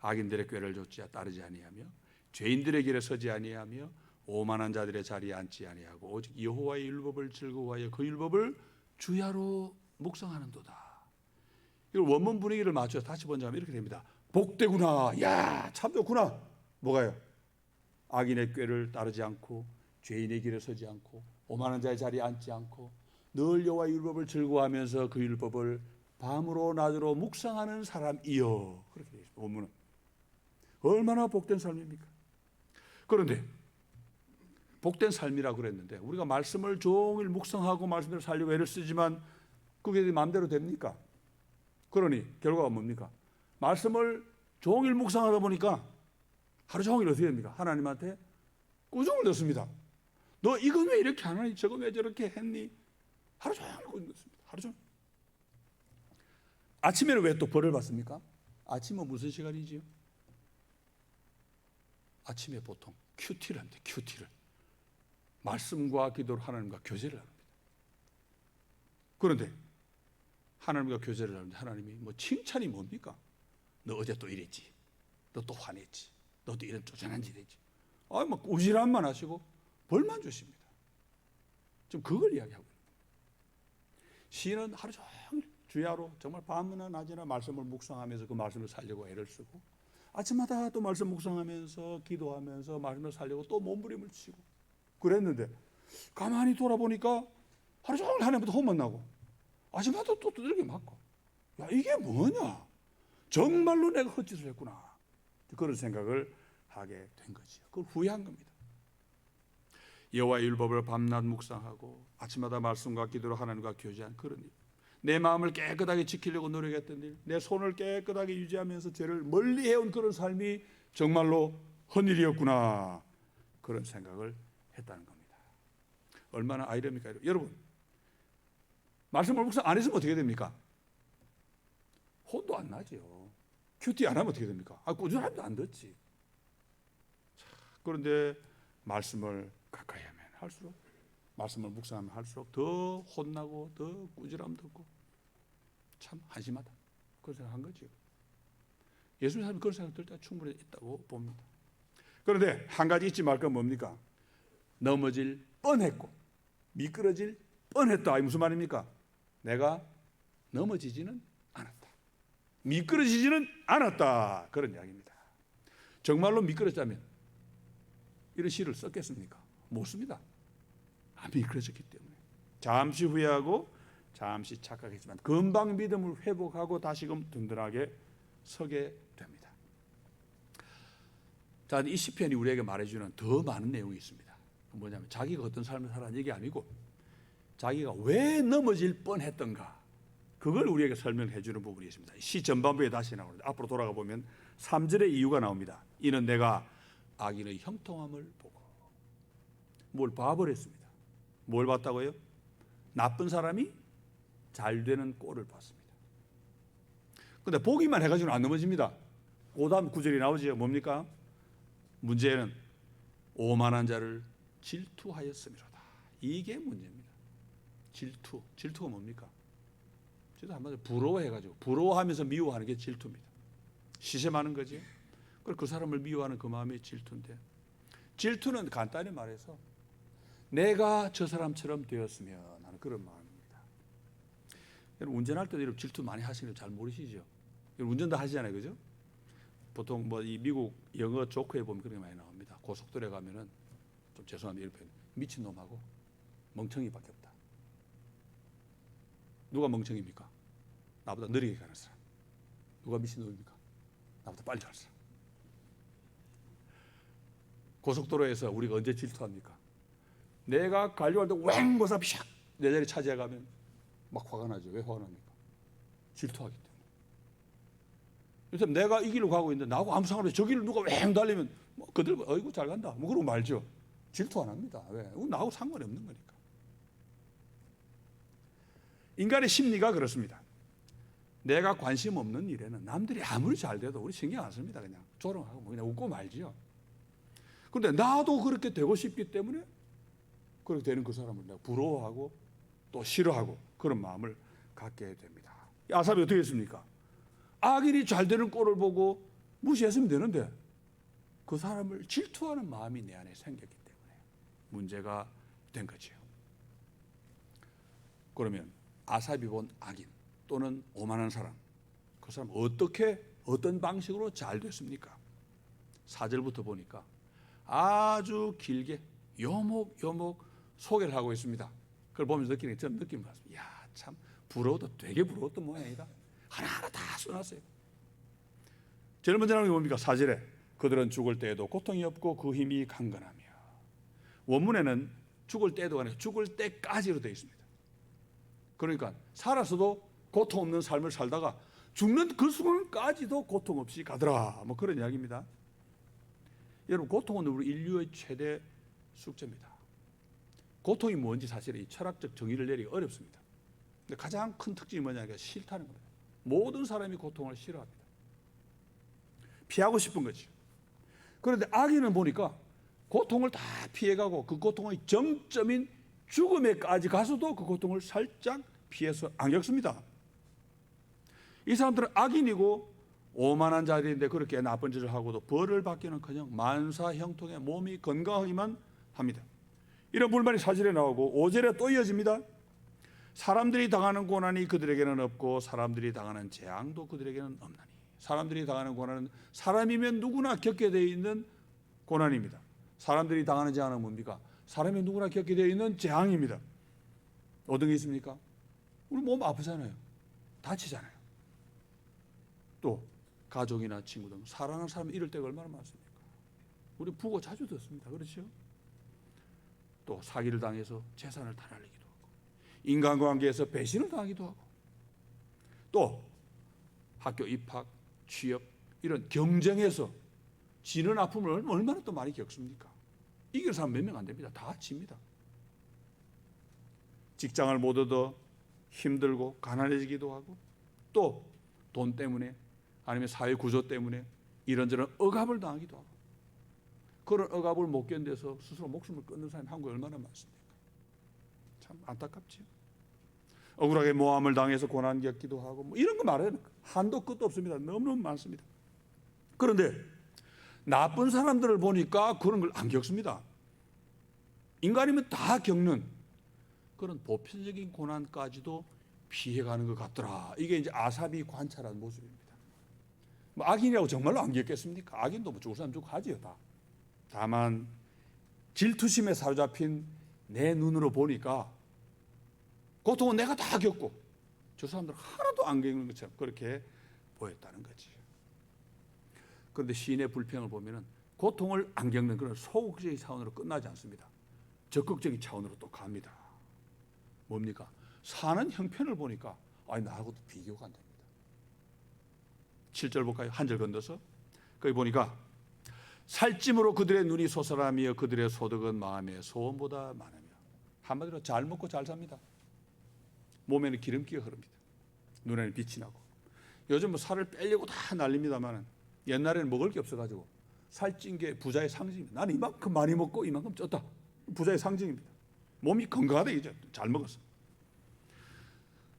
악인들의 꾀를 좇지 따르지 아니하며 죄인들의 길에 서지 아니하며 오만한 자들의 자리에 앉지 아니하고 오직 여호와의 율법을 즐거워하여 그 율법을 주야로 묵상하는도다. 이걸 원문 분위기를 맞춰서 다시 본다면 이렇게 됩니다. 복되구나. 야, 참 좋구나. 뭐가요? 악인의 꾀를 따르지 않고 죄인의 길에 서지 않고 오만한 자의 자리에 앉지 않고 늘 여호와의 율법을 즐거워하면서 그 율법을 밤으로 낮으로 묵상하는 사람이여. 그렇게 되어 있습니다. 원문은. 얼마나 복된 삶입니까? 그런데 복된 삶이라고 그랬는데 우리가 말씀을 종일 묵상하고 말씀대로 살려고 애를 쓰지만 그게 마음대로 됩니까? 그러니 결과가 뭡니까? 말씀을 종일 묵상하다 보니까 하루 종일 어떻게 됩니까? 하나님한테 꾸중을 넣습니다. 너 이건 왜 이렇게 하니? 저건 왜 저렇게 했니? 하루 종일 꾸중 넣습니다. 하루 종일. 아침에는 왜 또 벌을 받습니까? 아침은 무슨 시간이지요? 아침에 보통 큐티를 합니다. 큐티를. 말씀과 기도로 하나님과 교제를 합니다. 그런데 하나님과 교제를 하는데 하나님이 뭐 칭찬이 뭡니까? 너 어제 또 이랬지. 너 또 화냈지. 너도 이런 쪼잔한 짓 했지. 막 꾸지람만 하시고 벌만 주십니다. 지금 그걸 이야기하고 있는 거예요. 시인은 하루 종일 주야로 정말 밤이나 낮이나 말씀을 묵상하면서 그 말씀을 살려고 애를 쓰고 아침마다 또 말씀 묵상하면서 기도하면서 말씀을 살려고 또 몸부림을 치고 그랬는데 가만히 돌아보니까 하루 종일 하나님부터 혼만 나고 아침마다 또 두들겨 맞고 야 이게 뭐냐? 정말로 내가 헛짓을 했구나. 그런 생각을 하게 된 거지요. 그걸 후회한 겁니다. 여호와의 율법을 밤낮 묵상하고 아침마다 말씀과 기도로 하나님과 교제한 그런 일. 내 마음을 깨끗하게 지키려고 노력했던 일, 내 손을 깨끗하게 유지하면서 죄를 멀리 해온 그런 삶이 정말로 헌일이었구나. 그런 생각을 했다는 겁니다. 얼마나 아이러니까. 여러분, 말씀을 묵상 안 했으면 어떻게 됩니까? 혼도 안 나죠. 큐티 안 하면 어떻게 됩니까? 꾸준하면 안 듣지. 그런데 말씀을 가까이 하면 할수록 말씀을 묵상하면 할수록 더 혼나고 더 꾸지람 듣고 참 한심하다. 그런 생각한 거죠. 예수님 사람이 그런 생각 들 때 충분히 있다고 봅니다. 그런데 한 가지 잊지 말 건 뭡니까? 넘어질 뻔했고 미끄러질 뻔했다. 이 무슨 말입니까? 내가 넘어지지는 않았다. 미끄러지지는 않았다. 그런 이야기입니다. 정말로 미끄러졌다면 이런 시를 썼겠습니까? 못 씁니다. 안 미끄러졌기 때문에. 잠시 후회하고 잠시 착각했지만 금방 믿음을 회복하고 다시금 든든하게 서게 됩니다. 자, 이 시편이 우리에게 말해주는 더 많은 내용이 있습니다. 뭐냐면 자기가 어떤 삶을 살아는 얘기 아니고 자기가 왜 넘어질 뻔했던가 그걸 우리에게 설명해 주는 부분이 있습니다. 시 전반부에 다시 나오는데 앞으로 돌아가 보면 3절의 이유가 나옵니다. 이는 내가 악인의 형통함을 보고 뭘 봐버렸습니다. 뭘 봤다고요? 나쁜 사람이 잘 되는 꼴을 봤습니다. 그런데 보기만 해가지고는 안 넘어집니다. 그 다음 구절이 나오지요. 뭡니까? 문제는 오만한 자를 질투하였음이로다. 이게 문제입니다. 질투가 뭡니까? 질투 한마디로 부러워해가지고 부러워하면서 미워하는 게 질투입니다. 시샘하는 거지. 그 사람을 미워하는 그 마음이 질투인데 질투는 간단히 말해서 내가 저 사람처럼 되었으면 하는 그런 마음입니다. 여러분 운전할 때도 이렇게 질투 많이 하시는 거 잘 모르시죠? 운전도 하시잖아요, 그죠? 보통 뭐 이 미국 영어 조크에 보면 그런 게 많이 나옵니다. 고속도로에 가면은 좀 죄송합니다, 이런 표현. 미친 놈하고 멍청이밖에 없다. 누가 멍청입니까? 나보다 느리게 가는 사람. 누가 미친 놈입니까? 나보다 빨리 가는 사람. 고속도로에서 우리가 언제 질투합니까? 내가 가려고 할 때 왱고서 샥 내 자리 차지해 가면 막 화가 나죠. 왜 화가 납니까? 질투하기 때문에. 요새 내가 이 길로 가고 있는데 나하고 아무 상관없이 저 길을 누가 왱 달리면 뭐 그들 어이구 잘 간다. 뭐 그러고 말죠. 질투 안 합니다. 왜? 나하고 상관이 없는 거니까. 인간의 심리가 그렇습니다. 내가 관심 없는 일에는 남들이 아무리 잘 돼도 우리 신경 안 씁니다. 그냥 조롱하고 뭐 그냥 웃고 말지요. 그런데 나도 그렇게 되고 싶기 때문에 그렇게 되는 그 사람을 내가 부러워하고 또 싫어하고 그런 마음을 갖게 됩니다. 아삽이 어떻게 했습니까? 악인이 잘 되는 꼴을 보고 무시했으면 되는데 그 사람을 질투하는 마음이 내 안에 생겼기 때문에 문제가 된 거죠. 그러면 아삽이 본 악인 또는 오만한 사람, 그 사람 어떤 방식으로 잘 됐습니까? 4절부터 보니까 아주 길게 요목요목 소개를 하고 있습니다. 그걸 보면서 느끼는 게 저는 느낌이 같습니다. 이야, 참 부러워도 되게 부러웠던 모양이다. 하나하나 다 써놨어요. 제일 먼저 나오는 게 뭡니까? 4절에 그들은 죽을 때에도 고통이 없고 그 힘이 강건하며. 원문에는 죽을 때도 아니고 죽을 때까지로 되어 있습니다. 그러니까 살아서도 고통 없는 삶을 살다가 죽는 그 순간까지도 고통 없이 가더라. 뭐 그런 이야기입니다. 여러분 고통은 우리 인류의 최대 숙제입니다. 고통이 뭔지 사실 이 철학적 정의를 내리기 어렵습니다. 근데 가장 큰 특징이 뭐냐면 싫다는 겁니다. 모든 사람이 고통을 싫어합니다. 피하고 싶은 거죠. 그런데 악인은 보니까 고통을 다 피해가고 그 고통의 정점인 죽음에까지 가서도 그 고통을 살짝 피해서 안 겪습니다. 이 사람들은 악인이고 오만한 자들인데 그렇게 나쁜 짓을 하고도 벌을 받기는커녕 만사 형통에 몸이 건강하기만 합니다. 이런 불만이 사실에 나오고 5절에 또 이어집니다. 사람들이 당하는 고난이 그들에게는 없고 사람들이 당하는 재앙도 그들에게는 없나니. 사람들이 당하는 고난은 사람이면 누구나 겪게 되어 있는 고난입니다. 사람들이 당하는 재앙은 뭡니까? 사람이 누구나 겪게 되어 있는 재앙입니다. 어떤 게 있습니까? 우리 몸 아프잖아요. 다치잖아요. 또 가족이나 친구 등 사랑하는 사람이 이럴 때가 얼마나 많습니까? 우리 부고 자주 듣습니다. 그렇죠? 또 사기를 당해서 재산을 다 날리기도 하고 인간관계에서 배신을 당하기도 하고 또 학교 입학, 취업 이런 경쟁에서 지는 아픔을 얼마나 또 많이 겪습니까? 이길 사람 몇 명 안 됩니다. 다 집니다. 직장을 못 얻어 힘들고 가난해지기도 하고 또 돈 때문에 아니면 사회 구조 때문에 이런저런 억압을 당하기도 하고 그런 억압을 못 견뎌서 스스로 목숨을 끊는 사람이 한국에 얼마나 많습니까? 참 안타깝지요. 억울하게 모함을 당해서 고난 겪기도 하고 뭐 이런 거 말해요. 한도 끝도 없습니다. 너무너무 많습니다. 그런데 나쁜 사람들을 보니까 그런 걸 안 겪습니다. 인간이면 다 겪는 그런 보편적인 고난까지도 피해가는 것 같더라. 이게 이제 아삽이 관찰한 모습입니다. 뭐 악인이라고 정말로 안 겪겠습니까? 악인도 뭐 죽을 사람 죽고 하지요 다. 다만 질투심에 사로잡힌 내 눈으로 보니까 고통은 내가 다 겪고 저 사람들은 하나도 안 겪는 것처럼 그렇게 보였다는 거지. 그런데 시인의 불평을 보면은 고통을 안 겪는 그런 소극적인 차원으로 끝나지 않습니다. 적극적인 차원으로 또 갑니다. 뭡니까? 사는 형편을 보니까 아니 나하고도 비교가 안 됩니다. 7절 볼까요? 한 절 건너서 거기 보니까 살찜으로 그들의 눈이 솟아나며 그들의 소득은 마음의 소원보다 많으며, 한마디로 잘 먹고 잘 삽니다. 몸에는 기름기가 흐릅니다. 눈에는 빛이 나고. 요즘 뭐 살을 빼려고 다 난립니다만 옛날에는 먹을 게 없어가지고 살찐 게 부자의 상징입니다. 나는 이만큼 많이 먹고 이만큼 쪘다. 부자의 상징입니다. 몸이 건강하다 이제 잘 먹었어.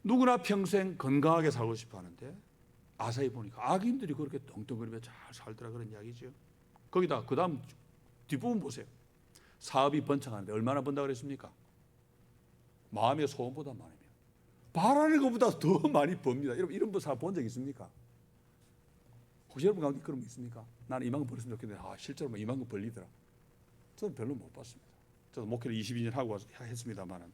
누구나 평생 건강하게 살고 싶어 하는데 아사히 보니까 악인들이 그렇게 떵떵거리며 잘 살더라 그런 이야기죠. 거기다 그 다음 뒷부분 보세요. 사업이 번창하는데 얼마나 번다고 그랬습니까? 마음의 소원보다 많으며 바라는 것보다 더 많이 법니다. 여러분 이런 사람 본 적 있습니까? 혹시 여러분 가운데 그런 거 있습니까? 나는 이만큼 벌었으면 좋겠는데 실제로 뭐 이만큼 벌리더라. 저는 별로 못 봤습니다. 저도 목회를 22년 하고 했습니다만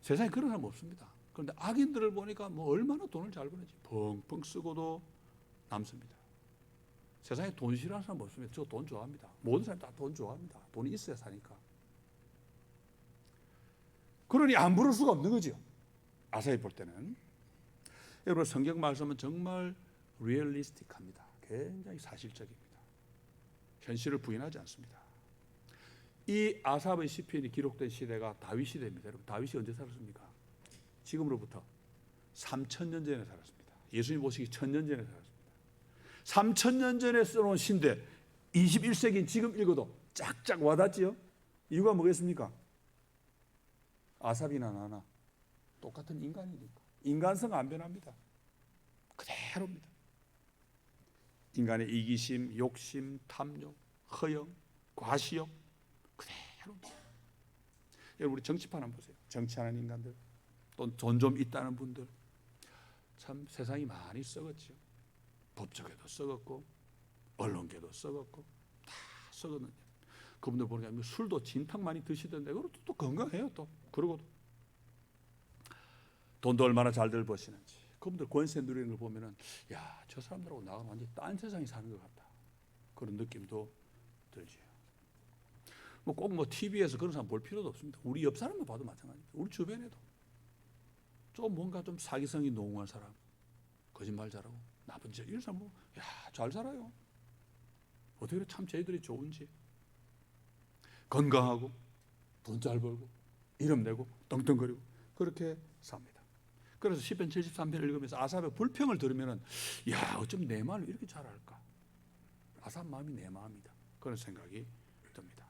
세상에 그런 사람 없습니다. 그런데 악인들을 보니까 뭐 얼마나 돈을 잘 버는지 펑펑 쓰고도 남습니다. 세상에 돈 싫어하는 사람 없습니다. 저 돈 좋아합니다. 모든 사람이 다 돈 좋아합니다. 돈이 있어야 사니까. 그러니 안 부를 수가 없는 거죠. 아사히 볼 때는. 여러분 성경 말씀은 정말 리얼리스틱합니다. 굉장히 사실적입니다. 현실을 부인하지 않습니다. 이 아삽의 시편이 기록된 시대가 다윗 시대입니다. 여러분 다윗이 언제 살았습니까? 지금으로부터 3,000년 전에 살았습니다. 예수님 오시기 1,000년 전에 살았습니다. 3,000년 전에 써놓은 신데 21세기인 지금 읽어도 쫙쫙 와닿지요? 이유가 뭐겠습니까? 아삽이나 나나 똑같은 인간이니까. 인간성 안 변합니다. 그대로입니다. 인간의 이기심, 욕심, 탐욕, 허영, 과시욕 그대로입니다. 여러분 우리 정치판 한번 보세요. 정치하는 인간들, 또 돈 좀 있다는 분들, 참 세상이 많이 썩었죠. 법조계도 썩었고 언론계도 썩었고 다 썩었는데 그분들 보니까 술도 진탕 많이 드시던데 그것도 또 건강해요. 또 그러고도 돈도 얼마나 잘들 버시는지 그분들 권세 누리는 걸 보면은 야, 저 사람들하고 나가면 완전 딴 세상에 사는 것 같다. 그런 느낌도 들지요. 뭐 꼭 뭐 TV에서 그런 사람 볼 필요도 없습니다. 우리 옆 사람만 봐도 마찬가지입니다. 우리 주변에도 좀 뭔가 좀 사기성이 농후한 사람, 거짓말 잘하고 나쁜 짓 이런 사람 야, 잘 살아요. 어떻게 참 저희들이 좋은지. 건강하고 돈 잘 벌고 이름 내고 떵떵거리고 그렇게 삽니다. 그래서 시편 73편을 읽으면서 아삽의 불평을 들으면은 야, 어쩜 내 마음을 이렇게 잘 알까? 아삽 마음이 내 마음이다. 그런 생각이 듭니다.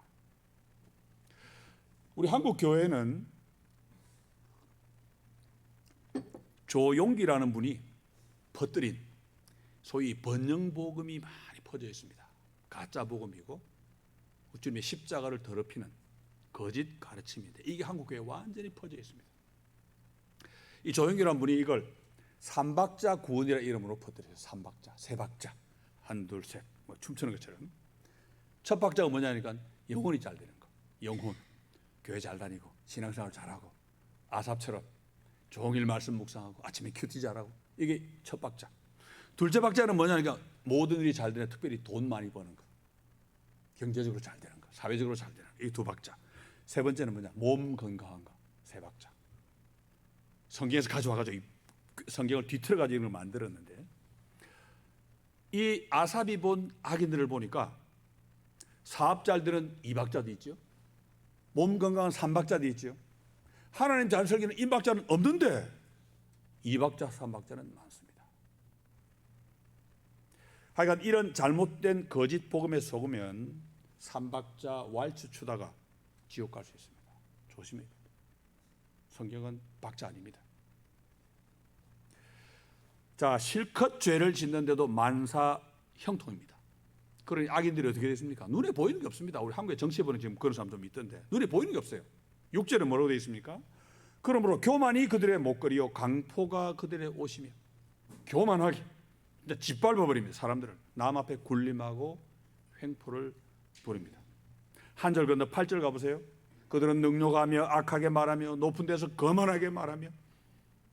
우리 한국 교회는 조용기라는 분이 퍼뜨린 소위 번영 복음이 많이 퍼져 있습니다. 가짜 복음이고 주님의 십자가를 더럽히는 거짓 가르침인데 이게 한국 교회에 완전히 퍼져 있습니다. 이 조용기라는 분이 이걸 삼박자 구원이라는 이름으로 퍼뜨려요. 삼박자, 세박자, 한, 둘, 셋, 뭐 춤추는 것처럼. 첫 박자가 뭐냐니까 영혼이 잘 되는 거. 영혼, 교회 잘 다니고 신앙생활 잘하고 아삽처럼 종일 말씀 묵상하고 아침에 큐티 잘하고 이게 첫 박자. 둘째 박자는 뭐냐니까 모든 일이 잘 되는, 특별히 돈 많이 버는 거, 경제적으로 잘 되는 거, 사회적으로 잘 되는 거. 이 두 박자. 세 번째는 뭐냐? 몸 건강한 거. 세 박자. 성경에서 가져와가지고 성경을 뒤틀어가지고 이걸 만들었는데 이 아삽이 본 악인들을 보니까 사업 잘 되는 2박자도 있죠. 몸 건강한 3박자도 있죠. 하나님 잘 살기는 1박자는 없는데 2박자, 3박자는 많습니다. 하여간 이런 잘못된 거짓 복음에 속으면 3박자 왈츠 추다가 지옥 갈 수 있습니다. 조심해야 됩니다. 성경은 박자 아닙니다. 자, 실컷 죄를 짓는데도 만사 형통입니다. 그러니 악인들이 어떻게 됐습니까? 눈에 보이는 게 없습니다. 우리 한국의 정치에 보는 지금 그런 사람 좀 있던데 눈에 보이는 게 없어요. 6절에 뭐라고 되어 있습니까? 그러므로 교만이 그들의 목걸이요 강포가 그들의 옷이며. 교만하게 이제 짓밟아 버립니다. 사람들을 남 앞에 군림하고 횡포를 부립니다. 한 절 건너 8절 가보세요. 그들은 능욕하며 악하게 말하며 높은 데서 거만하게 말하며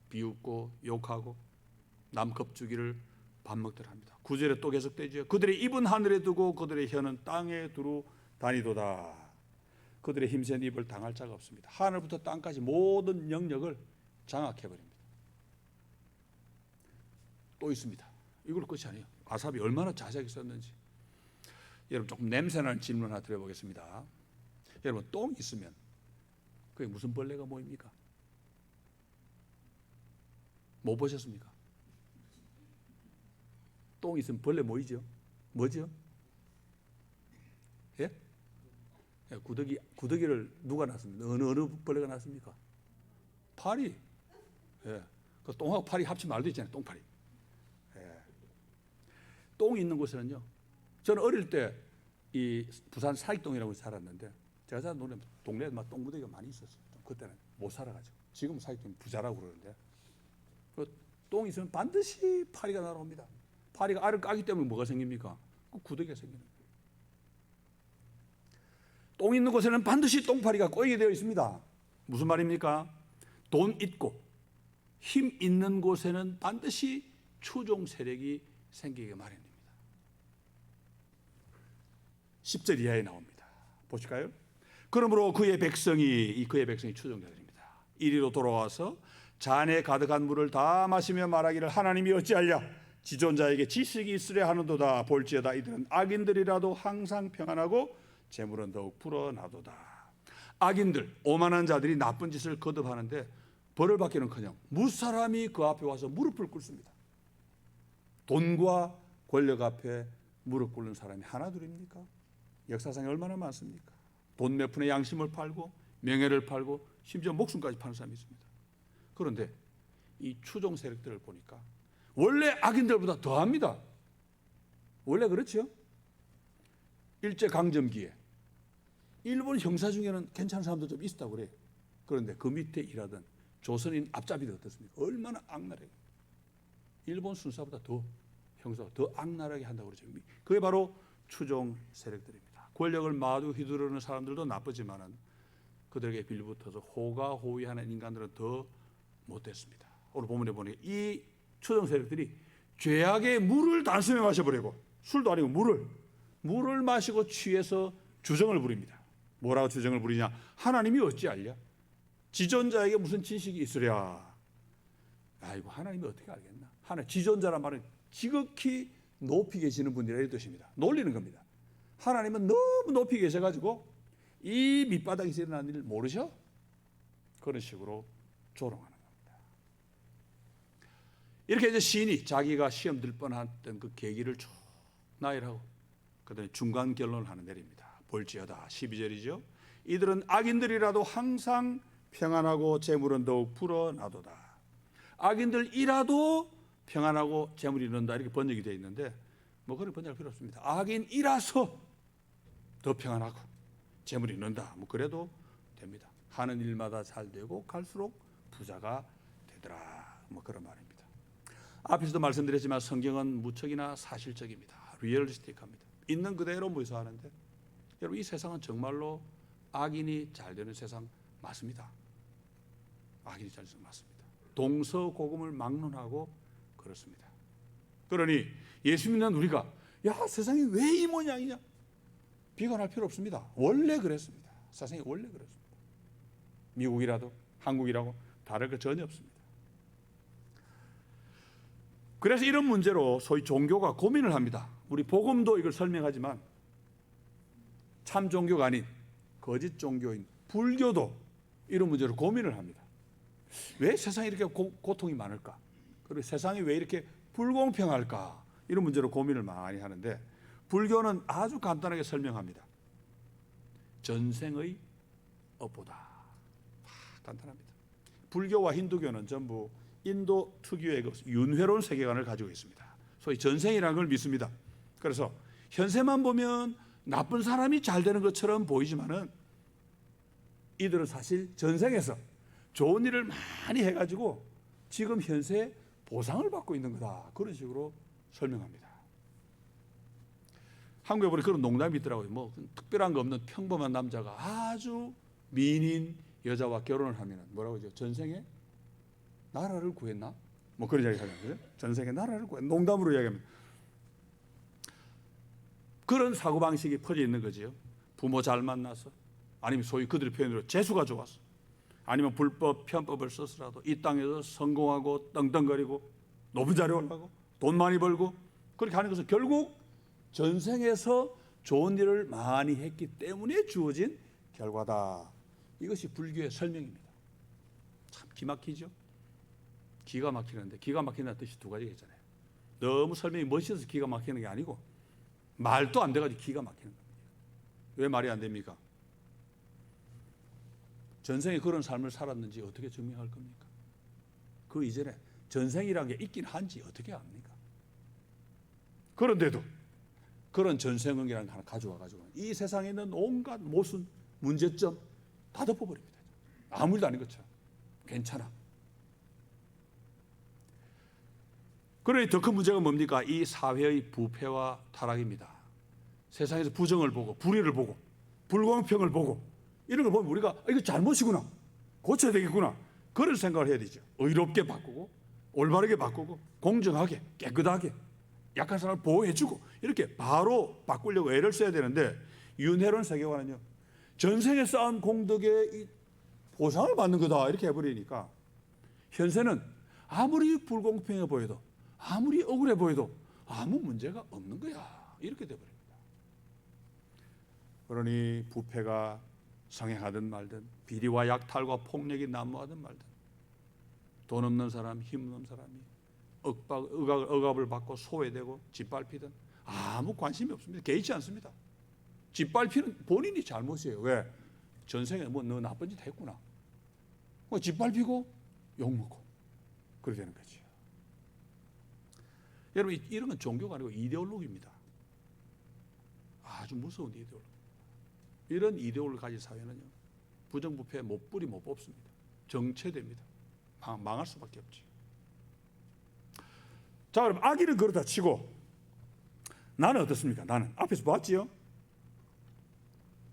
비웃고 욕하고 남 겁주기를 밥 먹더라 합니다. 9절에 또 계속되죠. 그들의 입은 하늘에 두고 그들의 혀는 땅에 두루 다니도다. 그들의 힘센 입을 당할 자가 없습니다. 하늘부터 땅까지 모든 영역을 장악해버립니다. 또 있습니다. 이걸로 끝이 아니에요. 아삽이 얼마나 자세하게 썼는지. 여러분 조금 냄새나는 질문 하나 드려보겠습니다. 여러분 똥 있으면 그게 무슨 벌레가 모입니까? 못 보셨습니까? 똥 있으면 벌레 모이죠? 뭐죠? 예? 구더기를 누가 낳습니까? 어느 벌레가 낳습니까? 파리. 예. 그 똥하고 파리 합치면 알도 있잖아요. 똥파리. 예. 똥이 있는 곳에는요. 저는 어릴 때 이 부산 사익동이라고 살았는데 제가 사는 동네에 막 똥무더기가 많이 있었어요. 그때는 못 살아가지고. 지금 사익동이 부자라고 그러는데 그 똥이 있으면 반드시 파리가 날아옵니다. 파리가 알을 까기 때문에 뭐가 생깁니까? 그 구더기가 생기는 거예요. 똥 있는 곳에는 반드시 똥파리가 꼬이게 되어 있습니다. 무슨 말입니까? 돈 있고 힘 있는 곳에는 반드시 추종 세력이 생기게 마련입니다. 10절 이하에 나옵니다. 보실까요? 그러므로 그의 백성이 추종자들입니다. 이리로 돌아와서 잔에 가득한 물을 다 마시며 말하기를 하나님이 어찌하랴 지존자에게 지식이 있으려 하는도다. 볼지어다 이들은 악인들이라도 항상 평안하고 재물은 더욱 불어나도다. 악인들, 오만한 자들이 나쁜 짓을 거듭하는데 벌을 받기는커녕 무사람이 그 앞에 와서 무릎을 꿇습니다. 돈과 권력 앞에 무릎 꿇는 사람이 하나둘입니까? 역사상에 얼마나 많습니까? 돈 몇 푼의 양심을 팔고 명예를 팔고 심지어 목숨까지 파는 사람이 있습니다. 그런데 이 추종 세력들을 보니까 원래 악인들보다 더합니다. 원래 그렇죠? 일제강점기에 일본 형사 중에는 괜찮은 사람도 좀 있었다고 그래요. 그런데 그 밑에 일하던 조선인 앞잡이들 어떻습니까? 얼마나 악랄해요. 일본 순사보다 더 형사가 더 악랄하게 한다고 그러죠. 그게 바로 추종 세력들입니다. 권력을 마주 휘두르는 사람들도 나쁘지만은 그들에게 빌붙어서 호가호위하는 인간들은 더 못됐습니다. 오늘 본문에 보니 이 추종 세력들이 죄악의 물을 단숨에 마셔버리고 술도 아니고 물을 마시고 취해서 주정을 부립니다. 뭐라고 주정을 부리냐? 하나님이 어찌 알랴? 지존자에게 무슨 지식이 있으랴? 아이고 하나님이 어떻게 알겠나? 지존자란 말은 지극히 높이 계시는 분이라 이 뜻입니다. 놀리는 겁니다. 하나님은 너무 높이 계셔가지고 이 밑바닥에서 일어난 일을 모르셔? 그런 식으로 조롱하는 겁니다. 이렇게 이제 시인이 자기가 시험 들 뻔했던 그 계기를 쭉 나열하고 그다음에 중간 결론을 하는 내립니다. 볼지어다 12절이죠. 이들은 악인들이라도 항상 평안하고 재물은 더욱 불어나도다. 악인들이라도 평안하고 재물이 는다 이렇게 번역이 되어 있는데 뭐 그런 번역할 필요 없습니다. 악인이라서 더 평안하고 재물이 는다. 뭐 그래도 됩니다. 하는 일마다 잘 되고 갈수록 부자가 되더라. 뭐 그런 말입니다. 앞에서도 말씀드렸지만 성경은 무척이나 사실적입니다. 리얼리스틱합니다. 있는 그대로 묘사하는데 여러분 이 세상은 정말로 악인이 잘 되는 세상 맞습니다. 악인이 잘 되는 세상 맞습니다. 동서고금을 막론하고 그렇습니다. 그러니 예수 믿는 우리가 야 세상이 왜 이 모양이냐 비관할 필요 없습니다. 원래 그랬습니다. 세상이 원래 그랬습니다. 미국이라도 한국이라고 다를 거 전혀 없습니다. 그래서 이런 문제로 소위 종교가 고민을 합니다. 우리 복음도 이걸 설명하지만 참 종교가 아닌 거짓 종교인 불교도 이런 문제로 고민을 합니다. 왜 세상에 이렇게 고통이 많을까? 그리고 세상이 왜 이렇게 불공평할까? 이런 문제로 고민을 많이 하는데 불교는 아주 간단하게 설명합니다. 전생의 업보다. 간단합니다. 불교와 힌두교는 전부 인도 특유의 그 윤회론 세계관을 가지고 있습니다. 소위 전생이라는 걸 믿습니다. 그래서 현세만 보면 나쁜 사람이 잘 되는 것처럼 보이지만은 이들은 사실 전생에서 좋은 일을 많이 해가지고 지금 현세 보상을 받고 있는 거다. 그런 식으로 설명합니다. 한국에 보니 그런 농담이 있더라고요. 뭐 특별한 거 없는 평범한 남자가 아주 미인인 여자와 결혼을 하면 뭐라고 하죠? 전생에 나라를 구했나? 뭐 그런 이야기 하잖아요. 전생에 나라를 구했나? 농담으로 이야기합니다. 그런 사고방식이 퍼져 있는 거지요. 부모 잘 만나서, 아니면 소위 그들의 표현으로 재수가 좋아서, 아니면 불법 편법을 써서라도 이 땅에서 성공하고 떵떵거리고 높은 자리에 올라가고 돈 많이 벌고 그렇게 하는 것은 결국 전생에서 좋은 일을 많이 했기 때문에 주어진 결과다. 이것이 불교의 설명입니다. 참 기막히죠? 기가 막히는데, 기가 막힌다는 뜻이 두 가지가 있잖아요. 너무 설명이 멋있어서 기가 막히는 게 아니고 말도 안 돼가지고 기가 막히는 겁니다. 왜 말이 안 됩니까? 전생에 그런 삶을 살았는지 어떻게 증명할 겁니까? 그 이전에 전생이라는 게 있긴 한지 어떻게 압니까? 그런데도 그런 전생응이라는 거 하나 가져와가지고 이 세상에 있는 온갖 모순, 문제점 다 덮어버립니다. 아무 일도 아닌 것처럼. 괜찮아. 그러니 더 큰 문제가 뭡니까? 이 사회의 부패와 타락입니다. 세상에서 부정을 보고 불의를 보고 불공평을 보고 이런 걸 보면 우리가 이거 잘못이구나, 고쳐야 되겠구나, 그런 생각을 해야 되죠. 의롭게 바꾸고 올바르게 바꾸고 공정하게 깨끗하게 약한 사람을 보호해주고 이렇게 바로 바꾸려고 애를 써야 되는데, 윤회론 세계관은요, 전생에 쌓은 공덕의 보상을 받는 거다 이렇게 해버리니까 현세는 아무리 불공평해 보여도 아무리 억울해 보여도 아무 문제가 없는 거야 이렇게 돼버립니다. 그러니 부패가 성행하든 말든, 비리와 약탈과 폭력이 난무하든 말든, 돈 없는 사람, 힘 없는 사람이 억압을 받고 소외되고 짓밟히든 아무 관심이 없습니다. 개의치 않습니다. 짓밟히는 본인이 잘못이에요. 왜? 전생에 뭐 너 나쁜 짓 했구나. 뭐 짓밟히고 욕먹고 그렇게 되는 거죠. 여러분, 이런 건 종교가 아니고 이데올로기입니다. 아주 무서운 이데올로기. 이런 이데올로기를 가진 사회는요, 부정부패 뿌리 못 뽑습니다. 정체됩니다. 망할 수밖에 없죠. 자, 그럼 악의는 그렇다 치고 나는 어떻습니까? 나는 앞에서 봤지요?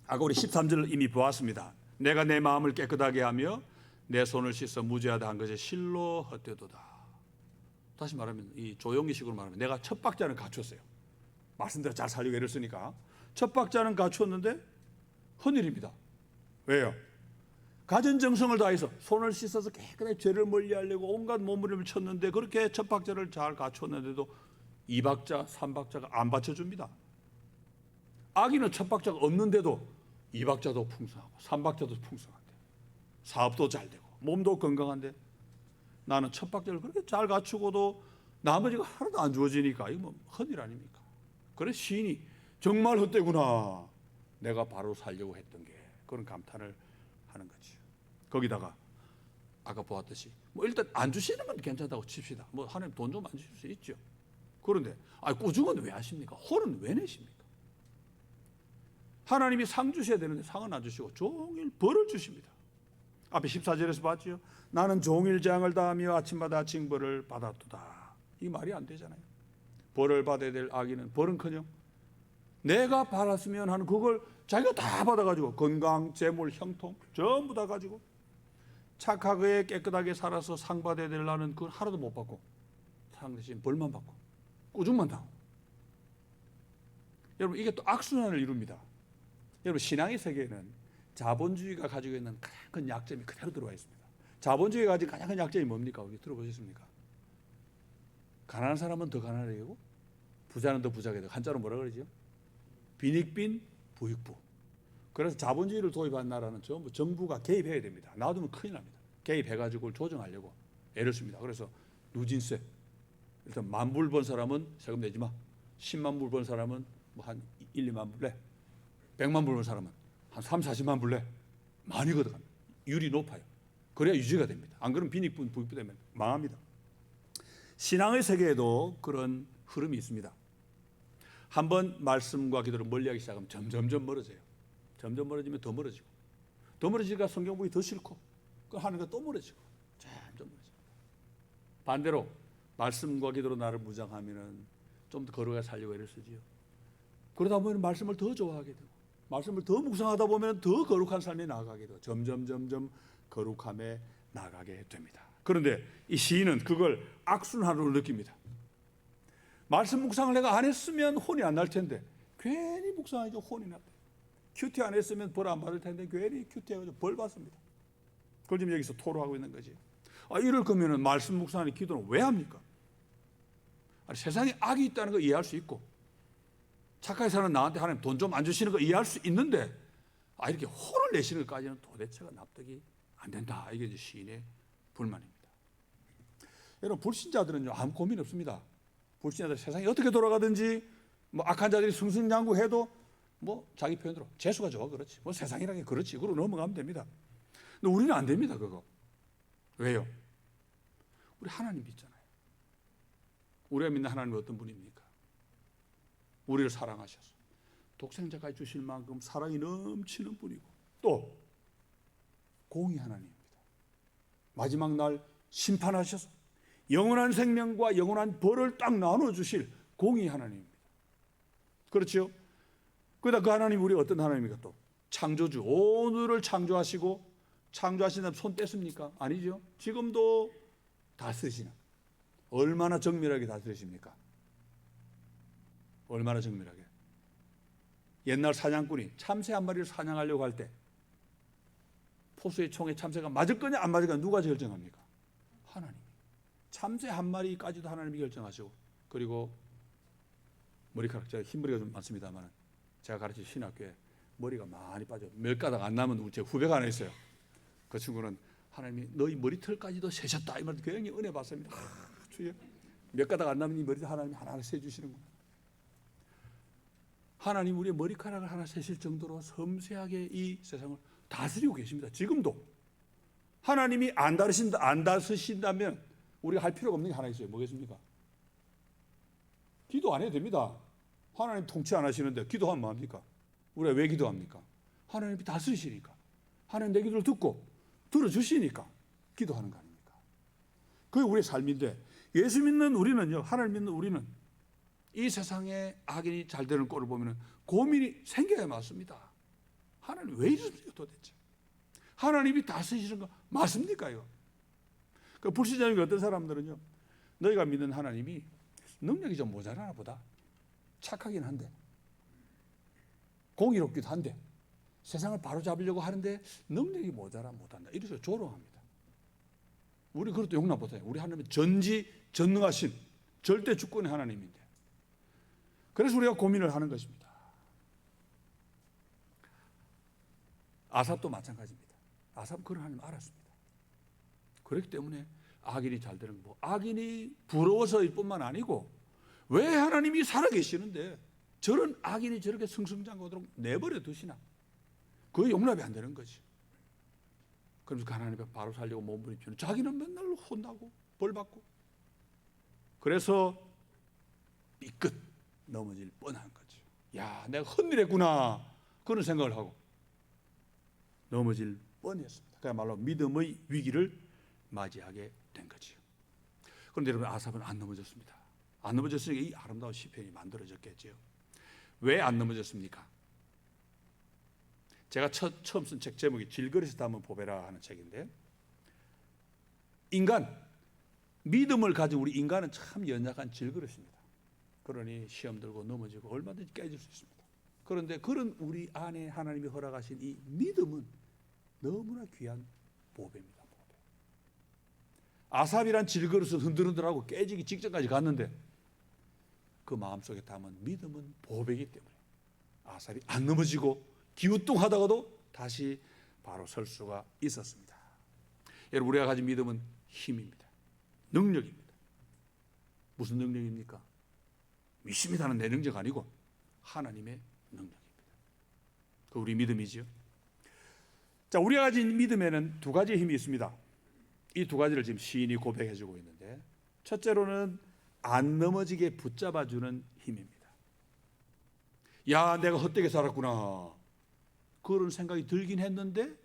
아까 우리 13절을 이미 보았습니다. 내가 내 마음을 깨끗하게 하며 내 손을 씻어 무죄하다 한 것이 실로 헛되도다. 다시 말하면, 이 조용기식으로 말하면 내가 첫 박자는 갖췄어요. 말씀대로 잘 살리고 애를 쓰니까 첫 박자는 갖췄는데 헌일입니다. 왜요? 가진 정성을 다해서 손을 씻어서 깨끗하게 죄를 멀리하려고 온갖 몸부림을 쳤는데, 그렇게 첫 박자를 잘 갖췄는데도 2박자, 3박자가 안 받쳐줍니다. 악인은 첫 박자가 없는데도 2박자도 풍성하고 3박자도 풍성한데, 사업도 잘 되고 몸도 건강한데, 나는 첫 박자를 그렇게 잘 갖추고도 나머지가 하나도 안 주어지니까 이거 뭐 헌일 아닙니까? 그래서 시인이 정말 헛되구나, 내가 바로 살려고 했던 게, 그런 감탄을 하는 거죠. 거기다가 아까 보았듯이 뭐 일단 안 주시는 건 괜찮다고 칩시다. 뭐 하나님 돈 좀 안 주실 수 있죠. 그런데 꾸중은 왜 하십니까? 혼은 왜 내십니까? 하나님이 상 주셔야 되는데 상은 안 주시고 종일 벌을 주십니다. 앞에 14절에서 봤죠. 나는 종일 재앙을 다하며 아침마다 징벌을 받았도다. 이 말이 안 되잖아요. 벌을 받아야 될 악인은 벌은커녕 내가 받았으면 하는 그걸 자기가 다 받아가지고 건강, 재물, 형통 전부 다 가지고 착하게 깨끗하게 살아서 상 받아야 될 나는 그걸 하나도 못 받고 상 대신 벌만 받고 꾸중만 당하고. 여러분, 이게 또 악순환을 이룹니다. 여러분, 신앙의 세계에는 자본주의가 가지고 있는 가장 큰 약점이 그대로 들어와 있습니다. 자본주의가 가진 가장 큰 약점이 뭡니까? 우리 들어보셨습니까? 가난한 사람은 더 가난하고 부자는 더 부자게 되고, 한자로 뭐라 그러죠? 빈익빈 부익부. 그래서 자본주의를 도입한 나라는 전부 정부가 개입해야 됩니다. 놔두면 큰일 납니다. 개입해가지고 조정하려고 애를 씁니다. 그래서 누진세, 일단 10,000불 번 사람은 세금 내지 마, 10만 불 번 사람은 뭐 한 1, 2만 불 내, 100만 불 번 사람은 한 3, 40만 불 내. 많이 걷어갑니다. 율이 높아요. 그래야 유지가 됩니다. 안 그러면 빈익분 부익부 되면 망합니다. 신앙의 세계에도 그런 흐름이 있습니다. 한번 말씀과 기도를 멀리하기 시작하면 점점 멀어져요. 점점 멀어지면 더 멀어지고, 더 멀어지니까 성경 보기 더 싫고, 그 하늘과 또 무너지고 점점 무너집니다. 반대로 말씀과 기도로 나를 무장하면은 좀 더 거룩하게 살려고 애를 쓰지요. 그러다 보면 말씀을 더 좋아하게 되고 말씀을 더 묵상하다 보면 더 거룩한 삶에 나아가게 되고 점점 거룩함에 나가게 됩니다. 그런데 이 시인은 그걸 악순환으로 느낍니다. 말씀 묵상을 내가 안 했으면 혼이 안 날 텐데 괜히 묵상하죠. 혼이 났다. 큐티 안 했으면 벌 안 받을 텐데 괜히 큐티 해가지고 벌 받습니다. 그걸 지금 여기서 토로하고 있는 거지. 이럴 거면은 말씀 묵상하는 기도는 왜 합니까? 아니, 세상에 악이 있다는 거 이해할 수 있고 착하게 사는 나한테 하나님 돈 좀 안 주시는 거 이해할 수 있는데 이렇게 혼을 내시는 것까지는 도대체가 납득이 안 된다. 이게 이제 시인의 불만입니다. 여러분 불신자들은요 아무 고민 없습니다. 불신자들 세상이 어떻게 돌아가든지 뭐 악한 자들이 승승장구해도 뭐 자기 표현대로 재수가 좋아 그렇지 뭐 세상이라는 게 그렇지 그러고 넘어가면 됩니다. 근데 우리는 안 됩니다. 그거 왜요? 우리 하나님 믿잖아요. 우리가 믿는 하나님은 어떤 분입니까? 우리를 사랑하셔서 독생자까지 주실 만큼 사랑이 넘치는 분이고 또 공의 하나님입니다. 마지막 날 심판하셔서 영원한 생명과 영원한 벌을 딱 나눠주실 공의 하나님입니다. 그렇죠? 그러다 그 하나님 우리 어떤 하나님입니까? 또 창조주 오늘을 창조하시고 창조하신 다음 손 뗐습니까? 아니죠. 지금도 다스리시는 얼마나 정밀하게 다스리십니까? 얼마나 정밀하게. 옛날 사냥꾼이 참새 한 마리를 사냥하려고 할 때 포수의 총에 참새가 맞을 거냐 안 맞을 거냐 누가 결정합니까? 하나님이. 참새 한 마리까지도 하나님이 결정하시고 그리고 머리카락 제가 흰머리가 좀 많습니다만 제가 가르친 신학교에 머리가 많이 빠져 몇 가닥 안 남은 제 후배가 하나 있어요. 그 친구는 하나님이 너희 머리털까지도 세셨다 이 말 굉장히 은혜 받습니다. 주여 몇 가닥 안 남은 이 머리털 하나님이 하나하나 세주시는구나. 하나님 우리의 머리카락을 하나 세실 정도로 섬세하게 이 세상을 다스리고 계십니다. 지금도 하나님이 안 다스신다면 우리가 할 필요가 없는 게 하나 있어요. 뭐겠습니까? 기도 안 해도 됩니다. 하나님 통치 안 하시는데 기도하면 뭐합니까? 우리가 왜 기도합니까? 하나님이 다스리시니까. 하나님 내 기도를 듣고 들어주시니까 기도하는 거 아닙니까? 그게 우리의 삶인데 예수 믿는 우리는요, 하나님 믿는 우리는 이 세상에 악인이 잘 되는 꼴을 보면 고민이 생겨야 맞습니다. 하나님 왜 이러십니까 도대체? 하나님이 다스리시는 거 맞습니까 이거? 그 불신자적인 어떤 사람들은요, 너희가 믿는 하나님이 능력이 좀 모자라나 보다. 착하긴 한데 공의롭기도 한데 세상을 바로잡으려고 하는데 능력이 모자라 못한다. 이래서 조롱합니다. 우리 그것도 용납 못해요. 우리 하나님은 전지전능하신 절대 주권의 하나님인데 그래서 우리가 고민을 하는 것입니다. 아삽도 마찬가지입니다. 아삽 그런 하나님 알았습니다. 그렇기 때문에 악인이 잘 되는 거, 악인이 부러워서일 뿐만 아니고 왜 하나님이 살아계시는데 저런 악인이 저렇게 승승장구하도록 내버려 두시나? 그게 용납이 안 되는 거지. 그러면서 그 하나님 앞에 바로 살려고 몸부림치는 자기는 맨날 혼나고 벌받고 그래서 삐끗 넘어질 뻔한 거죠. 야, 내가 헛일했구나 그런 생각을 하고 넘어질 뻔했습니다. 그야말로 믿음의 위기를 맞이하게 된 거지요. 그런데 여러분 아삽은 안 넘어졌습니다. 안 넘어졌으니까 이 아름다운 시편이 만들어졌겠죠. 왜 안 넘어졌습니까? 제가 처음 쓴 책 제목이 질그릇에 담은 보배라 하는 책인데 인간, 믿음을 가진 우리 인간은 참 연약한 질그릇입니다. 그러니 시험 들고 넘어지고 얼마든지 깨질 수 있습니다. 그런데 그런 우리 안에 하나님이 허락하신 이 믿음은 너무나 귀한 보배입니다. 보배. 아삽이란 질그릇은 흔들흔들하고 깨지기 직전까지 갔는데 그 마음속에 담은 믿음은 보배이기 때문에 아삽이 안 넘어지고 기우뚱하다가도 다시 바로 설 수가 있었습니다. 여러분 우리가 가진 믿음은 힘입니다. 능력입니다. 무슨 능력입니까? 믿습니다는 내 능력 아니고 하나님의 능력입니다. 그 우리 믿음이지요. 자, 우리가 가진 믿음에는 두 가지의 힘이 있습니다. 이 두 가지를 지금 시인이 고백해주고 있는데 첫째로는 안 넘어지게 붙잡아주는 힘입니다. 야, 내가 헛되게 살았구나 그런 생각이 들긴 했는데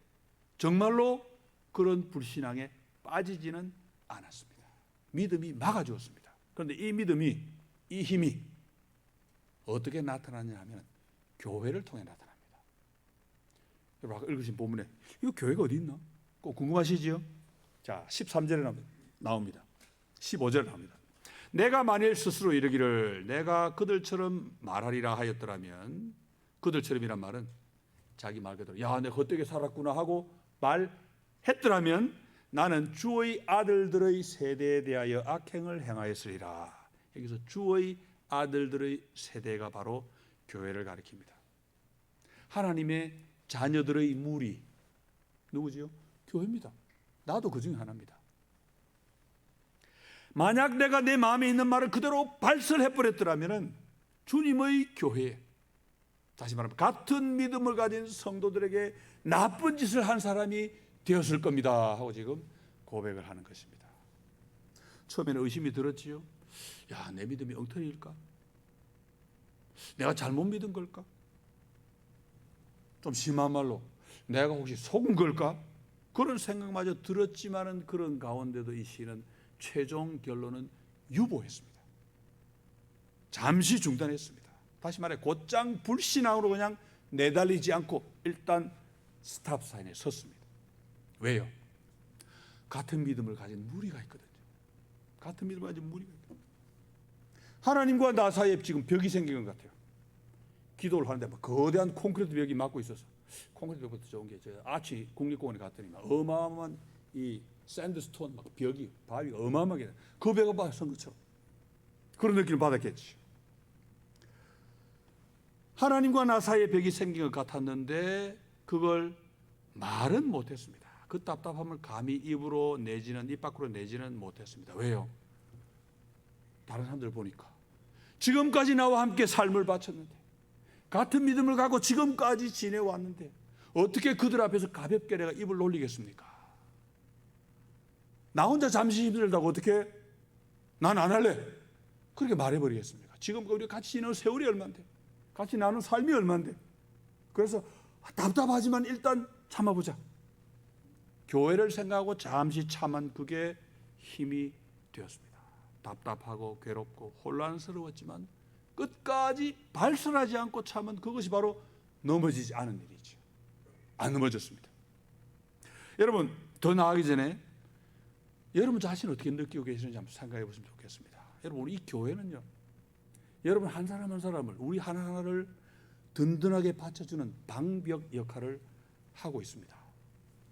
정말로 그런 불신앙에 빠지지는 않았습니다. 믿음이 막아주었습니다. 그런데 이 믿음이, 이 힘이 어떻게 나타나냐 하면 교회를 통해 나타납니다. 여러분 아까 읽으신 본문에 이거 교회가 어디 있나? 꼭 궁금하시지요? 자, 13절에 나옵니다. 15절에 나옵니다. 내가 만일 스스로 이르기를 내가 그들처럼 말하리라 하였더라면, 그들처럼이란 말은 자기 말 그대로 야 내가 헛되게 살았구나 하고 말했더라면 나는 주의 아들들의 세대에 대하여 악행을 행하였으리라. 여기서 주의 아들들의 세대가 바로 교회를 가리킵니다. 하나님의 자녀들의 무리 누구지요? 교회입니다. 나도 그 중에 하나입니다. 만약 내가 내 마음에 있는 말을 그대로 발설해버렸더라면 주님의 교회에, 다시 말하면 같은 믿음을 가진 성도들에게 나쁜 짓을 한 사람이 되었을 겁니다 하고 지금 고백을 하는 것입니다. 처음에는 의심이 들었지요. 야, 내 믿음이 엉터리일까? 내가 잘못 믿은 걸까? 좀 심한 말로 내가 혹시 속은 걸까? 그런 생각마저 들었지만은 그런 가운데도 이 시는 최종 결론은 유보했습니다. 잠시 중단했습니다. 다시 말해 곧장 불신앙으로 그냥 내달리지 않고 일단 스탑 사인에 섰습니다. 왜요? 같은 믿음을 가진 무리가 있거든요. 같은 믿음을 가진 무리가 있거든요. 하나님과 나 사이에 지금 벽이 생긴 것 같아요. 기도를 하는데 막 거대한 콘크리트 벽이 막고 있어서, 콘크리트 벽부터 좋은 게 제가 아치 국립공원에 갔더니 막 어마어마한 이 샌드스톤 막 벽이, 바위가 어마어마하게 그 벽을 봐 선 것처럼 그런 느낌을 받았겠지. 하나님과 나 사이에 벽이 생긴 것 같았는데 그걸 말은 못했습니다. 그 답답함을 감히 입으로 내지는, 입 밖으로 내지는 못했습니다. 왜요? 다른 사람들 보니까 지금까지 나와 함께 삶을 바쳤는데, 같은 믿음을 갖고 지금까지 지내왔는데 어떻게 그들 앞에서 가볍게 내가 입을 놀리겠습니까? 나 혼자 잠시 힘들다고 어떻게 난 안 할래? 그렇게 말해버리겠습니까? 지금 우리 같이 지내는 세월이 얼마인데, 같이 나눈 삶이 얼마인데. 그래서 답답하지만 일단 참아보자. 교회를 생각하고 잠시 참은 그게 힘이 되었습니다. 답답하고 괴롭고 혼란스러웠지만 끝까지 발설하지 않고 참은 그것이 바로 넘어지지 않은 일이죠. 안 넘어졌습니다. 여러분, 더 나아가기 전에 여러분 자신 어떻게 느끼고 계시는지 한번 생각해 보시면 좋겠습니다. 여러분, 이 교회는요, 여러분 한 사람 한 사람을, 우리 하나하나를 든든하게 받쳐주는 방벽 역할을 하고 있습니다.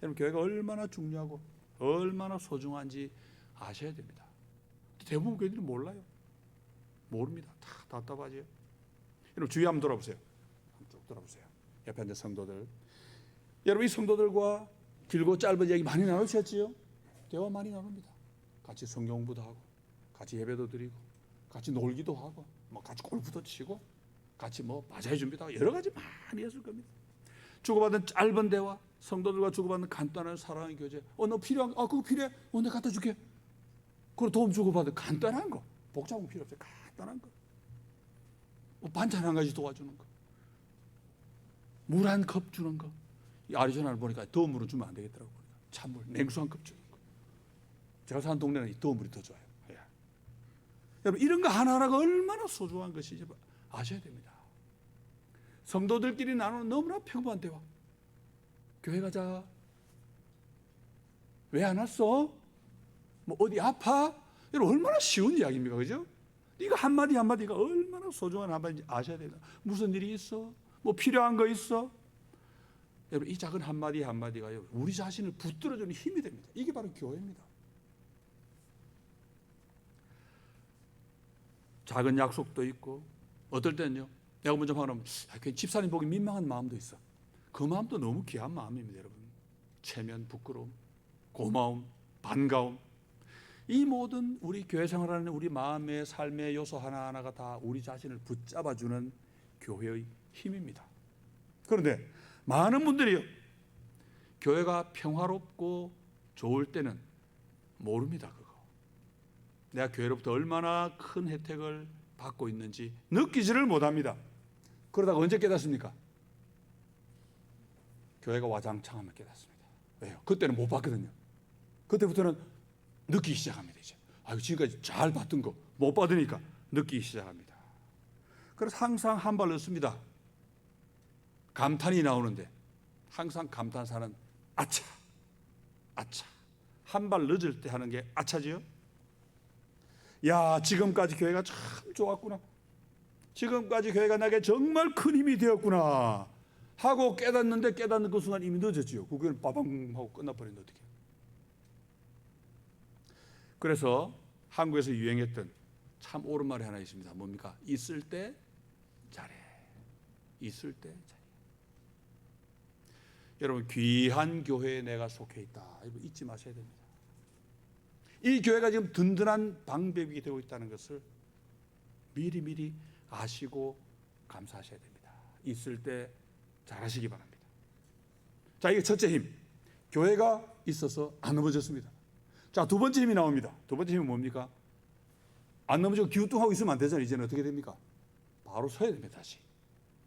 여러분, 교회가 얼마나 중요하고 얼마나 소중한지 아셔야 됩니다. 대부분 교회들이 몰라요. 모릅니다. 다 답답하죠. 여러분 주위 한번 돌아보세요. 한번 쭉 돌아보세요. 옆에 앉은 성도들. 여러분 이 성도들과 길고 짧은 얘기 많이 나누셨지요? 대화 많이 나눕니다. 같이 성경 공부도 하고, 같이 예배도 드리고, 같이 놀기도 하고, 뭐 같이 골프도 치고, 같이 뭐 바자회 준비도 하고 여러 가지 많이 했을 겁니다. 주고받은 짧은 대화, 성도들과 주고받는 간단한 사랑의 교제. 너 필요한 거? 그거 필요해? 내가 갖다 줄게. 그리고 도움 주고받은 간단한 거, 복잡한 거 필요 없어요. 간단한 거. 반찬 한 가지 도와주는 거, 물 한 컵 주는 거. 이 아리조나를 보니까 더운 물은 주면 안 되겠더라고요. 찬물, 냉수 한 컵 주는 거. 제가 사는 동네는 이 더운 물이 더 좋아요. 예. 여러분 이런 거 하나하나가 얼마나 소중한 것인지 아셔야 됩니다. 성도들끼리 나누는 너무나 평범한 대화. 교회 가자. 왜 안 왔어? 뭐 어디 아파? 여러분 얼마나 쉬운 이야기입니까, 그죠? 이거 한마디 한마디가 얼마나 소중한 한마디인지 아셔야 됩니다. 무슨 일이 있어? 뭐 필요한 거 있어? 여러분 이 작은 한마디 한마디가 우리 자신을 붙들어주는 힘이 됩니다. 이게 바로 교회입니다. 작은 약속도 있고, 어떨 때는요, 내가 먼저 말하면 집사님 보기 민망한 마음도 있어. 그 마음도 너무 귀한 마음입니다, 여러분. 체면, 부끄러움, 고마움, 반가움. 이 모든 우리 교회 생활하는 우리 마음의 삶의 요소 하나하나가 다 우리 자신을 붙잡아주는 교회의 힘입니다. 그런데 많은 분들이요, 교회가 평화롭고 좋을 때는 모릅니다. 그거. 내가 교회로부터 얼마나 큰 혜택을 받고 있는지 느끼지를 못합니다. 그러다가 언제 깨닫습니까? 교회가 와장창하면 깨닫습니다. 왜요? 그때는 못 봤거든요. 그때부터는 느끼기 시작합니다. 이제 지금까지 잘 봤던 거 못 받으니까 느끼기 시작합니다. 그래서 항상 한 발 넣습니다. 감탄이 나오는데 항상 감탄사는 아차, 아차. 한 발 늦을 때 하는 게 아차지요. 야, 지금까지 교회가 참 좋았구나. 지금까지 교회가 나에게 정말 큰 힘이 되었구나 하고 깨닫는데 깨닫는 그 순간 이미 늦었지요. 그 교회는 빠방 하고 끝나버리는데 어떻게. 그래서 한국에서 유행했던 참 옳은 말이 하나 있습니다. 뭡니까? 있을 때 잘해. 있을 때 잘해. 여러분, 귀한 교회에 내가 속해 있다. 이거 잊지 마셔야 됩니다. 이 교회가 지금 든든한 방백이 되고 있다는 것을 미리미리 아시고 감사하셔야 됩니다. 있을 때 잘하시기 바랍니다. 자, 이게 첫째 힘. 교회가 있어서 안 넘어졌습니다. 자, 두 번째 힘이 나옵니다. 두 번째 힘은 뭡니까? 안 넘어지고 기우뚱하고 있으면 안 되잖아요. 이제는 어떻게 됩니까? 바로 서야 됩니다. 다시.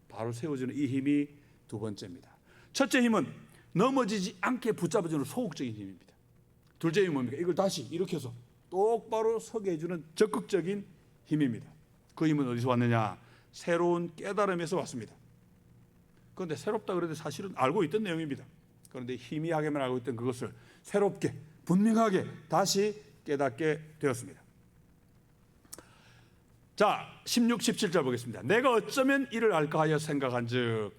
바로 세워지는 이 힘이 두 번째입니다. 첫째 힘은 넘어지지 않게 붙잡아주는 소극적인 힘입니다. 둘째 힘은 뭡니까? 이걸 다시 이렇게 해서 똑바로 서게 해주는 적극적인 힘입니다. 그 힘은 어디서 왔느냐? 새로운 깨달음에서 왔습니다. 그런데 새롭다 그래도 사실은 알고 있던 내용입니다. 그런데 희미하게만 알고 있던 그것을 새롭게 분명하게 다시 깨닫게 되었습니다. 자, 16, 17절 보겠습니다. 내가 어쩌면 이를 알까 하여 생각한즉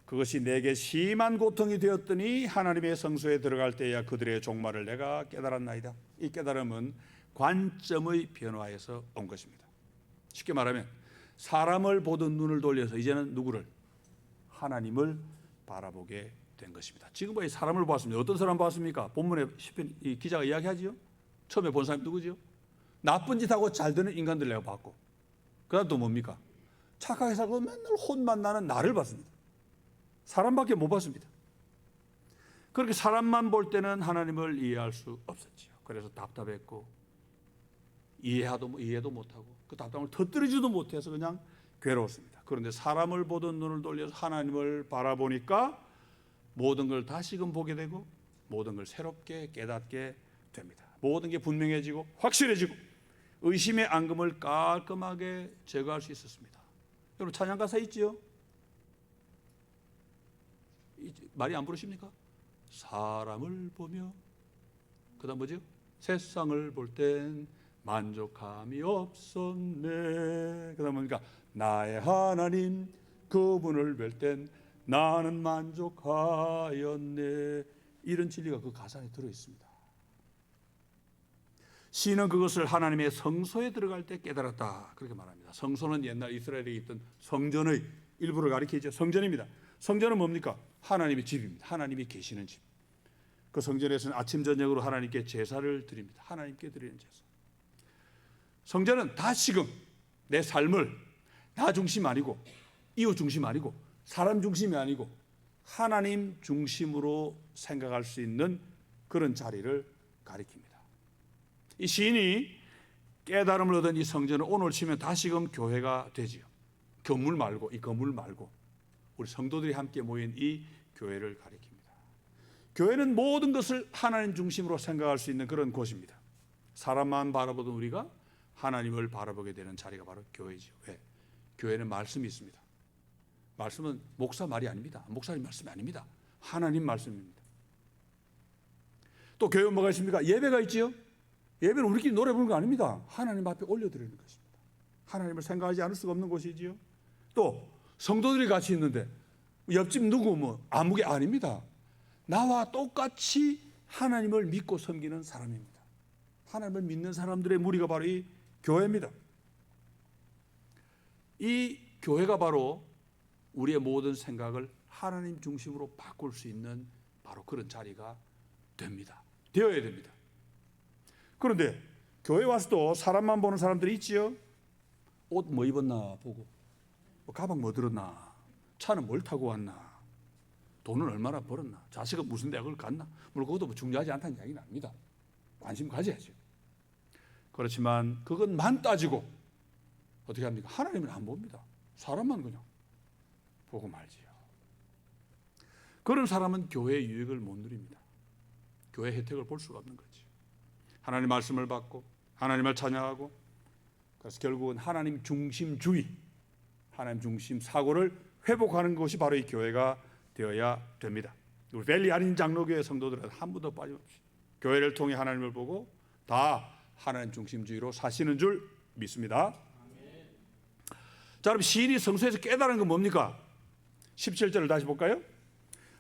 그것이 내게 심한 고통이 되었더니 하나님의 성소에 들어갈 때야 그들의 종말을 내가 깨달았나이다. 이 깨달음은 관점의 변화에서 온 것입니다. 쉽게 말하면 사람을 보던 눈을 돌려서 이제는 누구를? 하나님을 바라보게 된 것입니다. 지금까지 사람을 봤습니다. 어떤 사람 봤습니까? 본문에 시편 이 기자가 이야기하지요. 처음에 본 사람이 누구지요? 나쁜 짓 하고 잘 되는 인간들 내가 봤고, 그다음 또 뭡니까? 착하게 살고 맨날 혼만 나는 나를 봤습니다. 사람밖에 못 봤습니다. 그렇게 사람만 볼 때는 하나님을 이해할 수 없었지요. 그래서 답답했고 이해도 못하고 그 답답함을 터뜨리지도 못해서 그냥 괴로웠습니다. 그런데 사람을 보던 눈을 돌려서 하나님을 바라보니까 모든 걸 다시금 보게 되고 모든 걸 새롭게 깨닫게 됩니다. 모든 게 분명해지고 확실해지고 의심의 앙금을 깔끔하게 제거할 수 있었습니다. 여러분 찬양 가사 있지요? 말이 안 부르십니까? 사람을 보며 그다음 뭐죠? 세상을 볼 땐 만족함이 없었네. 그다음 뭡니까? 나의 하나님 그분을 뵐 땐 나는 만족하였네. 이런 진리가 그 가사 안에 들어 있습니다. 시인은 그것을 하나님의 성소에 들어갈 때 깨달았다. 그렇게 말합니다. 성소는 옛날 이스라엘에 있던 성전의 일부를 가리키죠. 성전입니다. 성전은 뭡니까? 하나님의 집입니다. 하나님이 계시는 집. 그 성전에서는 아침 저녁으로 하나님께 제사를 드립니다. 하나님께 드리는 제사. 성전은 다시금 내 삶을 나 중심 아니고 이웃 중심 아니고 사람 중심이 아니고 하나님 중심으로 생각할 수 있는 그런 자리를 가리킵니다. 이 시인이 깨달음을 얻은 이 성전은 오늘 치면 다시금 교회가 되지요. 건물 말고 이 건물 말고 우리 성도들이 함께 모인 이 교회를 가리킵니다. 교회는 모든 것을 하나님 중심으로 생각할 수 있는 그런 곳입니다. 사람만 바라보던 우리가 하나님을 바라보게 되는 자리가 바로 교회지요. 왜? 교회는 말씀이 있습니다. 말씀은 목사 말이 아닙니다. 목사님 말씀이 아닙니다. 하나님 말씀입니다. 또 교회는 뭐가 있습니까? 예배가 있지요. 예배는 우리끼리 노래 부르는 거 아닙니다. 하나님 앞에 올려드리는 것입니다. 하나님을 생각하지 않을 수가 없는 곳이지요. 또 성도들이 같이 있는데 옆집 누구 뭐 아무개 아닙니다. 나와 똑같이 하나님을 믿고 섬기는 사람입니다. 하나님을 믿는 사람들의 무리가 바로 이 교회입니다. 이 교회가 바로 우리의 모든 생각을 하나님 중심으로 바꿀 수 있는 바로 그런 자리가 됩니다. 되어야 됩니다. 그런데 교회 와서도 사람만 보는 사람들이 있지요. 옷 뭐 입었나 보고, 가방 뭐 들었나, 차는 뭘 타고 왔나, 돈은 얼마나 벌었나, 자식은 무슨 대학을 갔나. 물론 그것도 뭐 중요하지 않다는 이야기는 아닙니다. 관심 가져야죠. 그렇지만 그것만 따지고 어떻게 합니까? 하나님은 안 봅니다. 사람만 그냥 보고 말지요. 그런 사람은 교회의 유익을 못 누립니다. 교회 혜택을 볼 수가 없는 거지. 하나님 말씀을 받고 하나님을 찬양하고, 그래서 결국은 하나님 중심주의, 하나님 중심 사고를 회복하는 것이 바로 이 교회가 되어야 됩니다. 우리 밸리 한인 장로교회 성도들은 한 분도 빠짐없이 교회를 통해 하나님을 보고 다 하나님 중심주의로 사시는 줄 믿습니다. 자, 그럼 시인이 성소에서 깨달은 건 뭡니까? 17절을 다시 볼까요?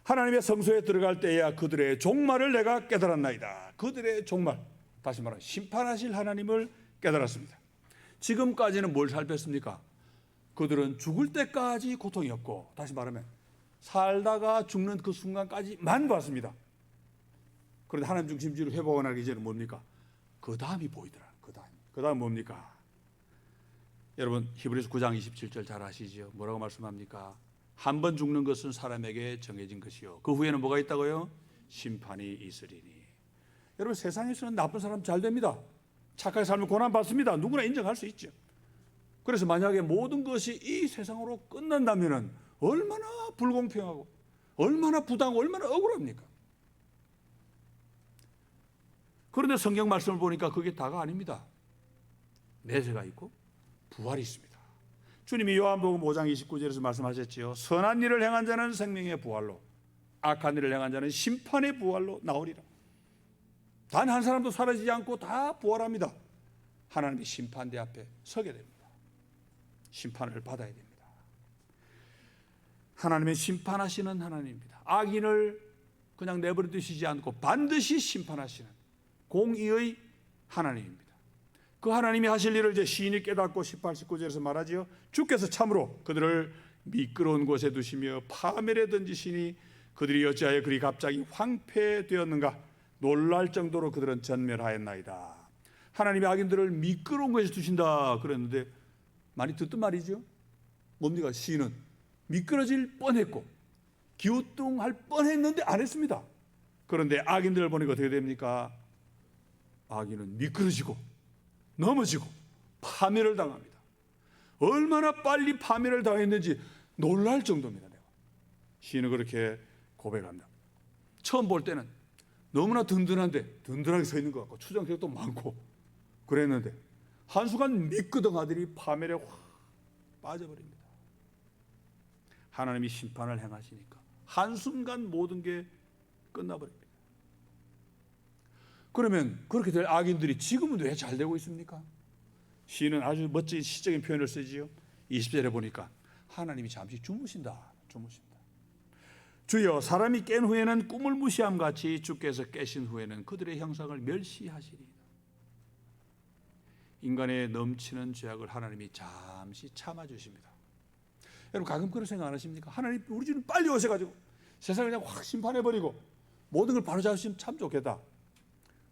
하나님의 성소에 들어갈 때야 그들의 종말을 내가 깨달았나이다. 그들의 종말, 다시 말하면 심판하실 하나님을 깨달았습니다. 지금까지는 뭘 살폈습니까? 그들은 죽을 때까지 고통이었고, 다시 말하면 살다가 죽는 그 순간까지만 봤습니다. 그런데 하나님 중심주의를 회복하기 이제는 뭡니까? 그 다음이 보이더라. 그 다음 뭡니까? 여러분 히브리서 9장 27절 잘 아시죠? 뭐라고 말씀합니까? 한 번 죽는 것은 사람에게 정해진 것이요, 그 후에는 뭐가 있다고요? 심판이 있으리니. 여러분 세상에서는 나쁜 사람 잘 됩니다. 착하게 살면 고난 받습니다. 누구나 인정할 수 있죠. 그래서 만약에 모든 것이 이 세상으로 끝난다면 얼마나 불공평하고 얼마나 부당하고 얼마나 억울합니까? 그런데 성경 말씀을 보니까 그게 다가 아닙니다. 내세가 있고 부활이 있습니다. 주님이 요한복음 5장 29절에서 말씀하셨지요. 선한 일을 행한 자는 생명의 부활로, 악한 일을 행한 자는 심판의 부활로 나오리라. 단 한 사람도 사라지지 않고 다 부활합니다. 하나님의 심판대 앞에 서게 됩니다. 심판을 받아야 됩니다. 하나님은 심판하시는 하나님입니다. 악인을 그냥 내버려 두시지 않고 반드시 심판하시는 공의의 하나님입니다. 그 하나님이 하실 일을 이제 시인이 깨닫고 18, 19절에서 말하지요. 주께서 참으로 그들을 미끄러운 곳에 두시며 파멸에 던지시니 그들이 어찌하여 그리 갑자기 황폐되었는가. 놀랄 정도로 그들은 전멸하였나이다. 하나님이 악인들을 미끄러운 곳에 두신다 그랬는데 많이 듣던 말이죠. 뭡니까? 시인은 미끄러질 뻔했고 기우뚱할 뻔했는데 안 했습니다. 그런데 악인들을 보니까 어떻게 됩니까? 악인은 미끄러지고 넘어지고 파멸을 당합니다. 얼마나 빨리 파멸을 당했는지 놀랄 정도입니다. 내가. 시인은 그렇게 고백합니다. 처음 볼 때는 너무나 든든하게 서 있는 것 같고 추정력도 많고 그랬는데 한순간 미끄덩하더니 파멸에 확 빠져버립니다. 하나님이 심판을 행하시니까 한순간 모든 게 끝나버립니다. 그러면 그렇게 될 악인들이 지금은 왜 잘 되고 있습니까? 시인은 아주 멋진 시적인 표현을 쓰지요. 20절에 보니까 하나님이 잠시 주무신다. 주여, 사람이 깬 후에는 꿈을 무시함 같이 주께서 깨신 후에는 그들의 형상을 멸시하시리이다. 인간의 넘치는 죄악을 하나님이 잠시 참아주십니다. 여러분 가끔 그런 생각 안 하십니까? 하나님 우리 주님 빨리 오셔가지고 세상을 그냥 확 심판해버리고 모든 걸 바로잡으시면 참 좋겠다.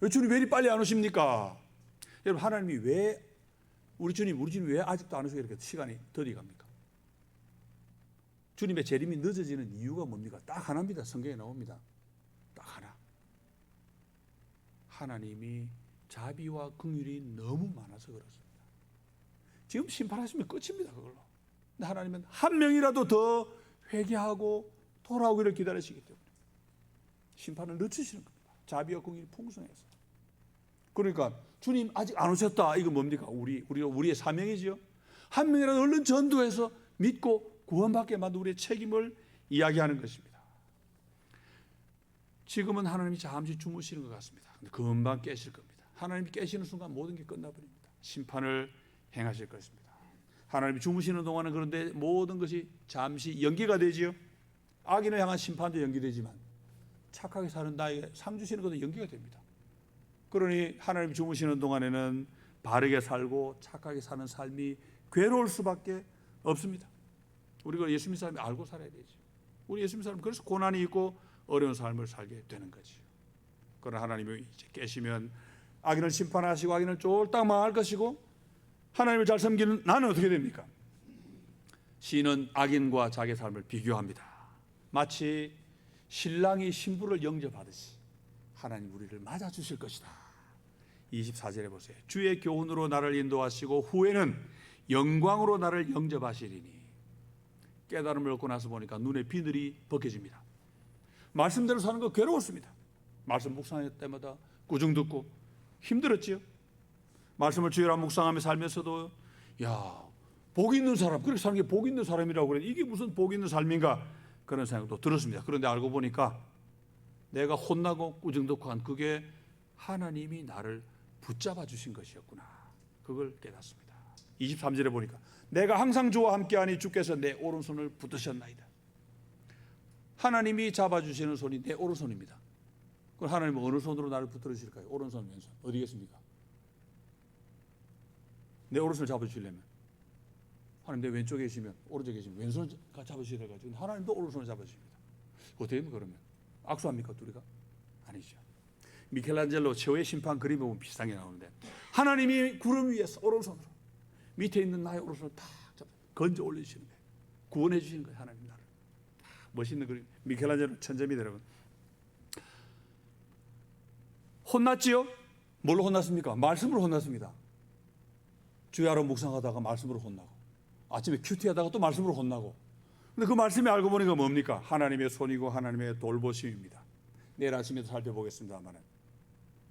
왜 주님 왜 이리 빨리 안 오십니까? 여러분 하나님이 왜 우리 주님 왜 아직도 안 오시고 이렇게 시간이 더디 갑니까? 주님의 재림이 늦어지는 이유가 뭡니까? 딱 하나입니다. 성경에 나옵니다. 딱 하나. 하나님이 자비와 긍휼이 너무 많아서 그렇습니다. 지금 심판하시면 끝입니다. 그걸로. 근데 하나님은 한 명이라도 더 회개하고 돌아오기를 기다리시기 때문에 심판을 늦추시는 겁니다. 자비와 긍휼이 풍성해서. 그러니까 주님 아직 안 오셨다. 이거 뭡니까? 우리의 사명이지요. 한 명이라도 얼른 전도해서 믿고 구원받게 만든 우리의 책임을 이야기하는 것입니다. 지금은 하나님이 잠시 주무시는 것 같습니다. 근데 금방 깨실 겁니다. 하나님이 깨시는 순간 모든 게 끝나버립니다. 심판을 행하실 것입니다. 하나님이 주무시는 동안은 그런데 모든 것이 잠시 연기가 되지요. 악인을 향한 심판도 연기되지만 착하게 사는 나에게 상 주시는 것도 연기가 됩니다. 그러니 하나님이 주무시는 동안에는 바르게 살고 착하게 사는 삶이 괴로울 수밖에 없습니다. 우리가 예수 믿는 사람이 알고 살아야 되죠. 우리 예수 믿는 사람은 그래서 고난이 있고 어려운 삶을 살게 되는 거죠. 그러나 하나님이 이제 깨시면 악인을 심판하시고 악인을 쫄딱 망할 것이고 하나님을 잘 섬기는 나는 어떻게 됩니까? 시인은 악인과 자기의 삶을 비교합니다. 마치 신랑이 신부를 영접하듯이 하나님 우리를 맞아주실 것이다. 24절에 보세요. 주의 교훈으로 나를 인도하시고 후에는 영광으로 나를 영접하시리니. 깨달음을 얻고 나서 보니까 눈에 비늘이 벗겨집니다. 말씀대로 사는 거 괴로웠습니다. 말씀 묵상할 때마다 꾸중 듣고 힘들었지요. 말씀을 주일날 묵상하며 살면서도 야, 복 있는 사람, 그렇게 사는 게 복 있는 사람이라고 그래. 이게 무슨 복 있는 삶인가? 그런 생각도 들었습니다. 그런데 알고 보니까 내가 혼나고 꾸중 듣고 한 그게 하나님이 나를 붙잡아 주신 것이었구나. 그걸 깨닫습니다. 23절에 보니까 내가 항상 주와 함께하니 주께서 내 오른손을 붙드셨나이다. 하나님이 잡아주시는 손이 내 오른손입니다. 그럼 하나님은 어느 손으로 나를 붙들으실까요? 오른손, 왼손 어디겠습니까? 내 오른손을 잡아주시려면 하나님 내 왼쪽에 계시면 오른쪽에 계시면 왼손을 잡아주셔야 돼가지고 하나님도 오른손을 잡아주십니다. 어떻게 됩니까 그러면? 악수합니까 둘이가? 아니죠. 미켈란젤로 최후의 심판 그림에 보면 비슷한 게 나오는데 하나님이 구름 위에서 오른손으로 밑에 있는 나의 오른손을 탁 건져 올려주시는 거예요. 구원해 주시는 거예요. 하나님 나를. 멋있는 그림. 미켈란젤로 천재입니다 여러분. 혼났지요? 뭘로 혼났습니까? 말씀으로 혼났습니다. 주야로 묵상하다가 말씀으로 혼나고 아침에 큐티하다가 또 말씀으로 혼나고. 근데 그 말씀이 알고 보니까 뭡니까? 하나님의 손이고 하나님의 돌보심입니다. 내일 아침에도 살펴보겠습니다만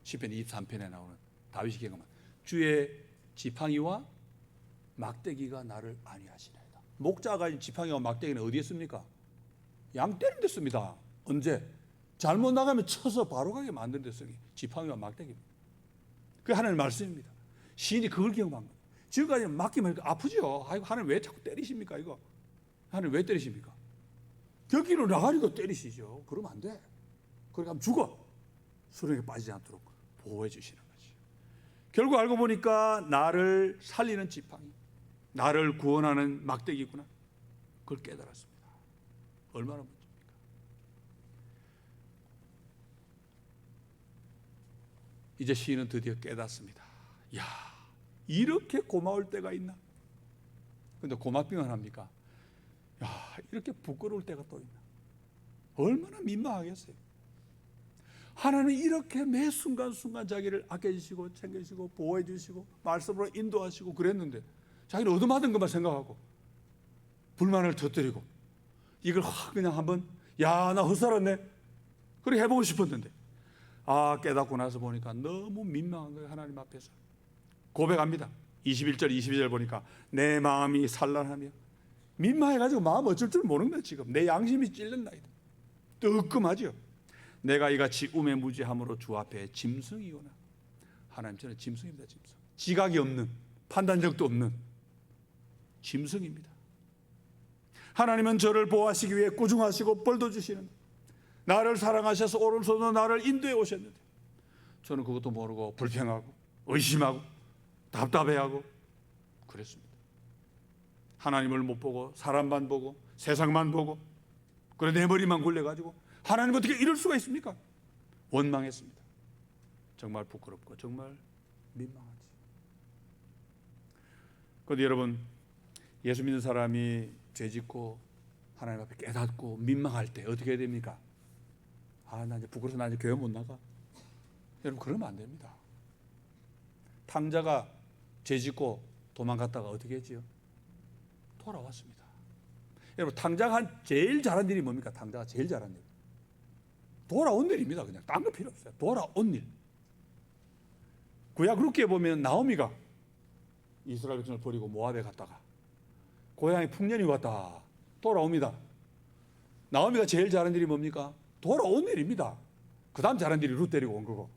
시편 23편에 나오는 다윗이 경험한 주의 지팡이와 막대기가 나를 안위하시나이다. 목자가 가진 지팡이와 막대기는 어디에 씁니까? 양 때리는 데 씁니다. 언제? 잘못 나가면 쳐서 바로 가게 만드는 데 쓰기. 지팡이와 막대기입니다. 그게 하나님의 말씀입니다. 시인이 그걸 경험한 거예요. 지금까지는 맡기면 아프죠. 아이고 하나님 왜 자꾸 때리십니까 이거? 하나님 왜 때리십니까? 격기로 나가니까 때리시죠. 그러면 안 돼. 그렇게 하면 죽어. 수렁에 빠지지 않도록 보호해 주시는 거지. 결국 알고 보니까 나를 살리는 지팡이, 나를 구원하는 막대기구나. 그걸 깨달았습니다. 얼마나 멋집니까? 이제 시인은 드디어 깨닫습니다. 야, 이렇게 고마울 때가 있나? 근데 고맙기만 합니까? 야, 이렇게 부끄러울 때가 또 있나? 얼마나 민망하겠어요. 하나님은 이렇게 매 순간순간 자기를 아껴주시고 챙겨주시고 보호해 주시고 말씀으로 인도하시고 그랬는데 자기는 얻어맞은 것만 생각하고 불만을 터뜨리고 이걸 확 그냥 한번 야, 나 헛살았네 그렇게 해보고 싶었는데 깨닫고 나서 보니까 너무 민망한 거예요. 하나님 앞에서 고백합니다. 21절 22절 보니까 내 마음이 산란하며 민망해가지고 마음 어쩔 줄 모르는 거예요. 지금 내 양심이 찔린다이다. 뜨끔하죠. 내가 이같이 우매무지함으로 주 앞에 짐승이오나. 하나님 저는 짐승입니다. 짐승. 지각이 없는, 판단력도 없는 짐승입니다. 하나님은 저를 보호하시기 위해 꾸중하시고 벌도 주시는, 나를 사랑하셔서 오른손으로 나를 인도해 오셨는데 저는 그것도 모르고 불평하고 의심하고 답답해하고 그랬습니다. 하나님을 못 보고 사람만 보고 세상만 보고 그래 내 머리만 굴려가지고 하나님 어떻게 이럴 수가 있습니까? 원망했습니다. 정말 부끄럽고 정말 민망하지. 그런데 여러분, 예수 믿는 사람이 죄짓고 하나님 앞에 깨닫고 민망할 때 어떻게 해야 됩니까? 나 이제 부끄러워서 나 이제 교회 못 나가. 여러분 그러면 안 됩니다. 탕자가 죄짓고 도망갔다가 어떻게 했지요? 돌아왔습니다. 여러분 탕자가 제일 잘한 일이 뭡니까? 탕자가 제일 잘한 일 돌아온 일입니다. 그냥 딴 거 필요 없어요. 돌아온 일. 구약 룻기에 보면 나오미가 이스라엘 백성을 버리고 모압에 갔다가 고향에 풍년이 왔다 돌아옵니다. 나오미가 제일 잘한 일이 뭡니까? 돌아온 일입니다. 그 다음 잘한 일이 룻 데리고 온 거고.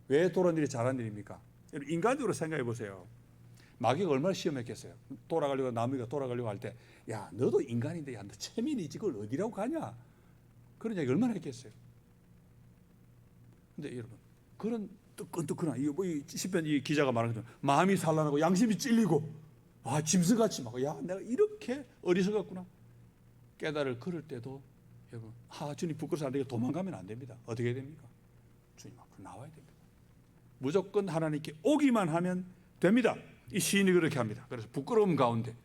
왜 돌아온 일이 잘한 일입니까? 인간적으로 생각해 보세요. 마귀가 얼마나 시험했겠어요. 돌아가려고 나무가 돌아가려고 할 때 야 너도 인간인데 야 너 체민이지 그걸 어디라고 가냐 그런 얘기 얼마나 했겠어요. 근데 여러분 그런 뜨끈뜨끈한 이 시편 이 기자가 말한 것처럼 마음이 산란하고 양심이 찔리고 짐승같이 막 야 내가 이렇게 어리석었구나 깨달을 그럴 때도 여러분 주님 부끄러워서 안 되게 도망가면 안 됩니다. 어떻게 해야 됩니까? 주님 앞으로 나와야 됩니다. 무조건 하나님께 오기만 하면 됩니다. 이 시인이 그렇게 합니다. 그래서 부끄러움 가운데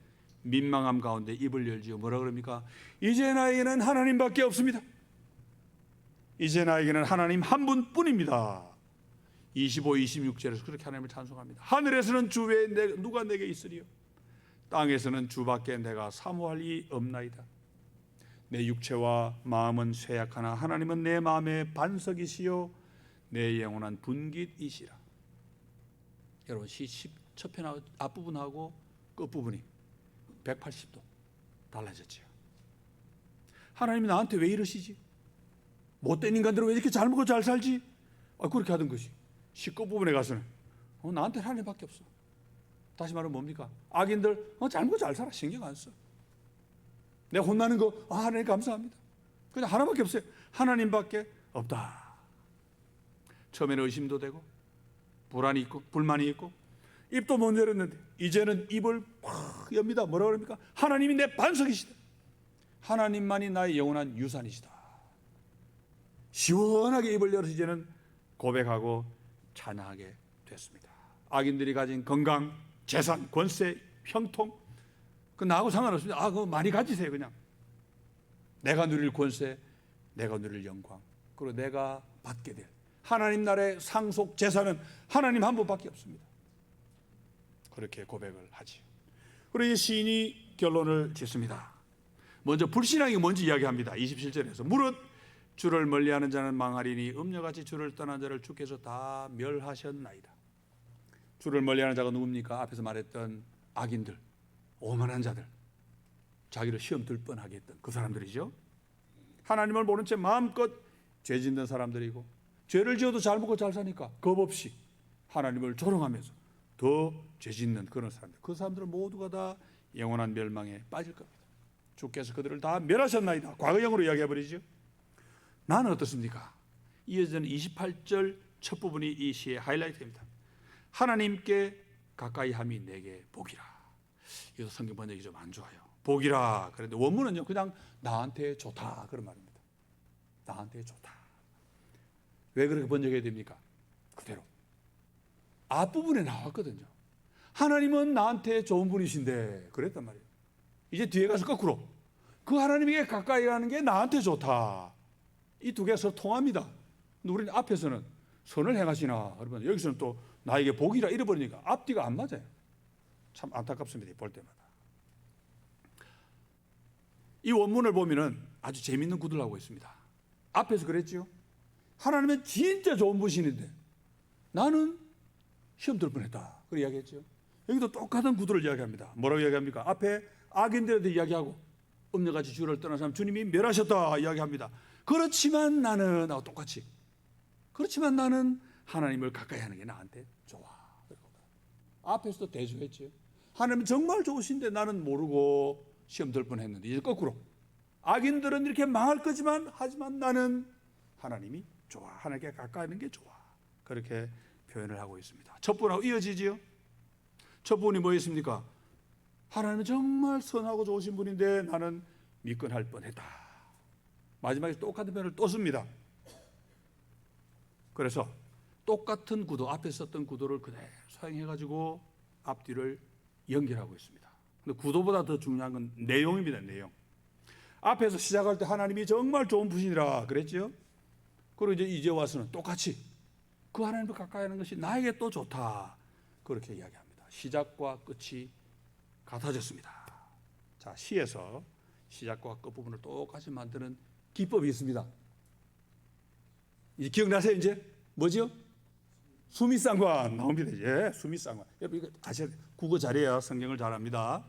민망함 가운데 입을 열지요. 뭐라 그럽니까? 이제 나에게는 하나님밖에 없습니다. 이제 나에게는 하나님 한 분뿐입니다. 25, 26절에서 그렇게 하나님을 찬송합니다. 하늘에서는 주 외에 누가 내게 있으리요? 땅에서는 주밖에 내가 사모할 이 없나이다. 내 육체와 마음은 쇠약하나 하나님은 내 마음의 반석이시요 내 영원한 분깃이시라. 여러분 시 첫 편 앞부분하고 끝부분이 180도 달라졌지요. 하나님이 나한테 왜 이러시지? 못된 인간들은 왜 이렇게 잘 먹고 잘 살지? 그렇게 하던 것이 시 끝부분에 가서는 나한테 하나님밖에 없어. 다시 말하면 뭡니까? 악인들 잘 먹고 잘 살아. 신경 안 써. 내가 혼나는 거 하나님 감사합니다. 그냥 하나밖에 없어요. 하나님밖에 없다. 처음에는 의심도 되고 불안이 있고 불만이 있고 입도 못 열었는데 이제는 입을 확 엽니다. 뭐라 그럽니까? 하나님이 내 반석이시다. 하나님만이 나의 영원한 유산이시다. 시원하게 입을 열어서 이제는 고백하고 찬양하게 됐습니다. 악인들이 가진 건강, 재산, 권세, 형통 그 나하고 상관없습니다. 그거 많이 가지세요. 그냥 내가 누릴 권세, 내가 누릴 영광, 그리고 내가 받게 될 하나님 나라의 상속 재산은 하나님 한 분밖에 없습니다. 그렇게 고백을 하지요. 그리고 이 시인이 결론을 짓습니다. 먼저 불신앙이 뭔지 이야기합니다. 27절에서 무릇 주를 멀리하는 자는 망하리니 음녀같이 주를 떠난 자를 주께서 다 멸하셨나이다. 주를 멀리하는 자가 누굽니까? 앞에서 말했던 악인들, 오만한 자들, 자기를 시험 들 뻔하게 했던 그 사람들이죠. 하나님을 모른 채 마음껏 죄 짓는 사람들이고 죄를 지어도 잘 먹고 잘 사니까 겁 없이 하나님을 조롱하면서 더 죄 짓는 그런 사람들, 그 사람들은 모두가 다 영원한 멸망에 빠질 겁니다. 주께서 그들을 다 멸하셨나이다. 과거형으로 이야기해버리죠. 나는 어떻습니까? 이어지는 28절 첫 부분이 이 시의 하이라이트입니다. 하나님께 가까이 함이 내게 복이라. 이것도 성경 번역이 좀 안 좋아요. 복이라. 그런데 원문은요 그냥 나한테 좋다 그런 말입니다. 나한테 좋다. 왜 그렇게 번역해야 됩니까? 그대로 앞부분에 나왔거든요. 하나님은 나한테 좋은 분이신데 그랬단 말이에요. 이제 뒤에 가서 거꾸로 그 하나님에게 가까이 가는 게 나한테 좋다. 이 두 개가 서로 통합니다. 근데 우리는 앞에서는 선을 행하시나 그러면 여기서는 또 나에게 복이라 잃어버리니까 앞뒤가 안 맞아요. 참 안타깝습니다. 볼 때마다. 이 원문을 보면은 아주 재밌는 구도를 하고 있습니다. 앞에서 그랬지요. 하나님은 진짜 좋은 분이신데 나는 시험 들 뻔했다. 그렇게 이야기했죠. 여기도 똑같은 구도를 이야기합니다. 뭐라고 이야기합니까? 앞에 악인들한테 이야기하고 음녀같이 주를 떠난 사람 주님이 멸하셨다 이야기합니다. 그렇지만 나는 똑같이 그렇지만 나는 하나님을 가까이 하는 게 나한테 좋아. 앞에서도 대조했죠. 하나님은 정말 좋으신데 나는 모르고 시험 들 뻔했는데 이제 거꾸로 악인들은 이렇게 망할 거지만 하지만 나는 하나님이 좋아. 하나님께 가까이 하는 게 좋아. 그렇게 표현을 하고 있습니다. 첫 부분하고 이어지지요. 첫 부분이 뭐였습니까? 하나님은 정말 선하고 좋으신 분인데 나는 미끈할 뻔했다. 마지막에 똑같은 표현을 또 씁니다. 그래서 똑같은 구도, 앞에 썼던 구도를 그대로 사용해가지고 앞뒤를 연결하고 있습니다. 근데 구도보다 더 중요한 건 내용입니다. 내용. 앞에서 시작할 때 하나님이 정말 좋은 분이라 그랬죠. 그리고 이제 와서는 똑같이 그 하나님을 가까이 하는 것이 나에게 또 좋다. 그렇게 이야기합니다. 시작과 끝이 같아졌습니다. 자, 시에서 시작과 끝부분을 똑같이 만드는 기법이 있습니다. 이제 기억나세요? 이제 뭐죠? 수미상관 나옵니다. 예, 수미상관. 여러분 이거 아셔야 돼요. 국어 잘해야 성경을 잘합니다.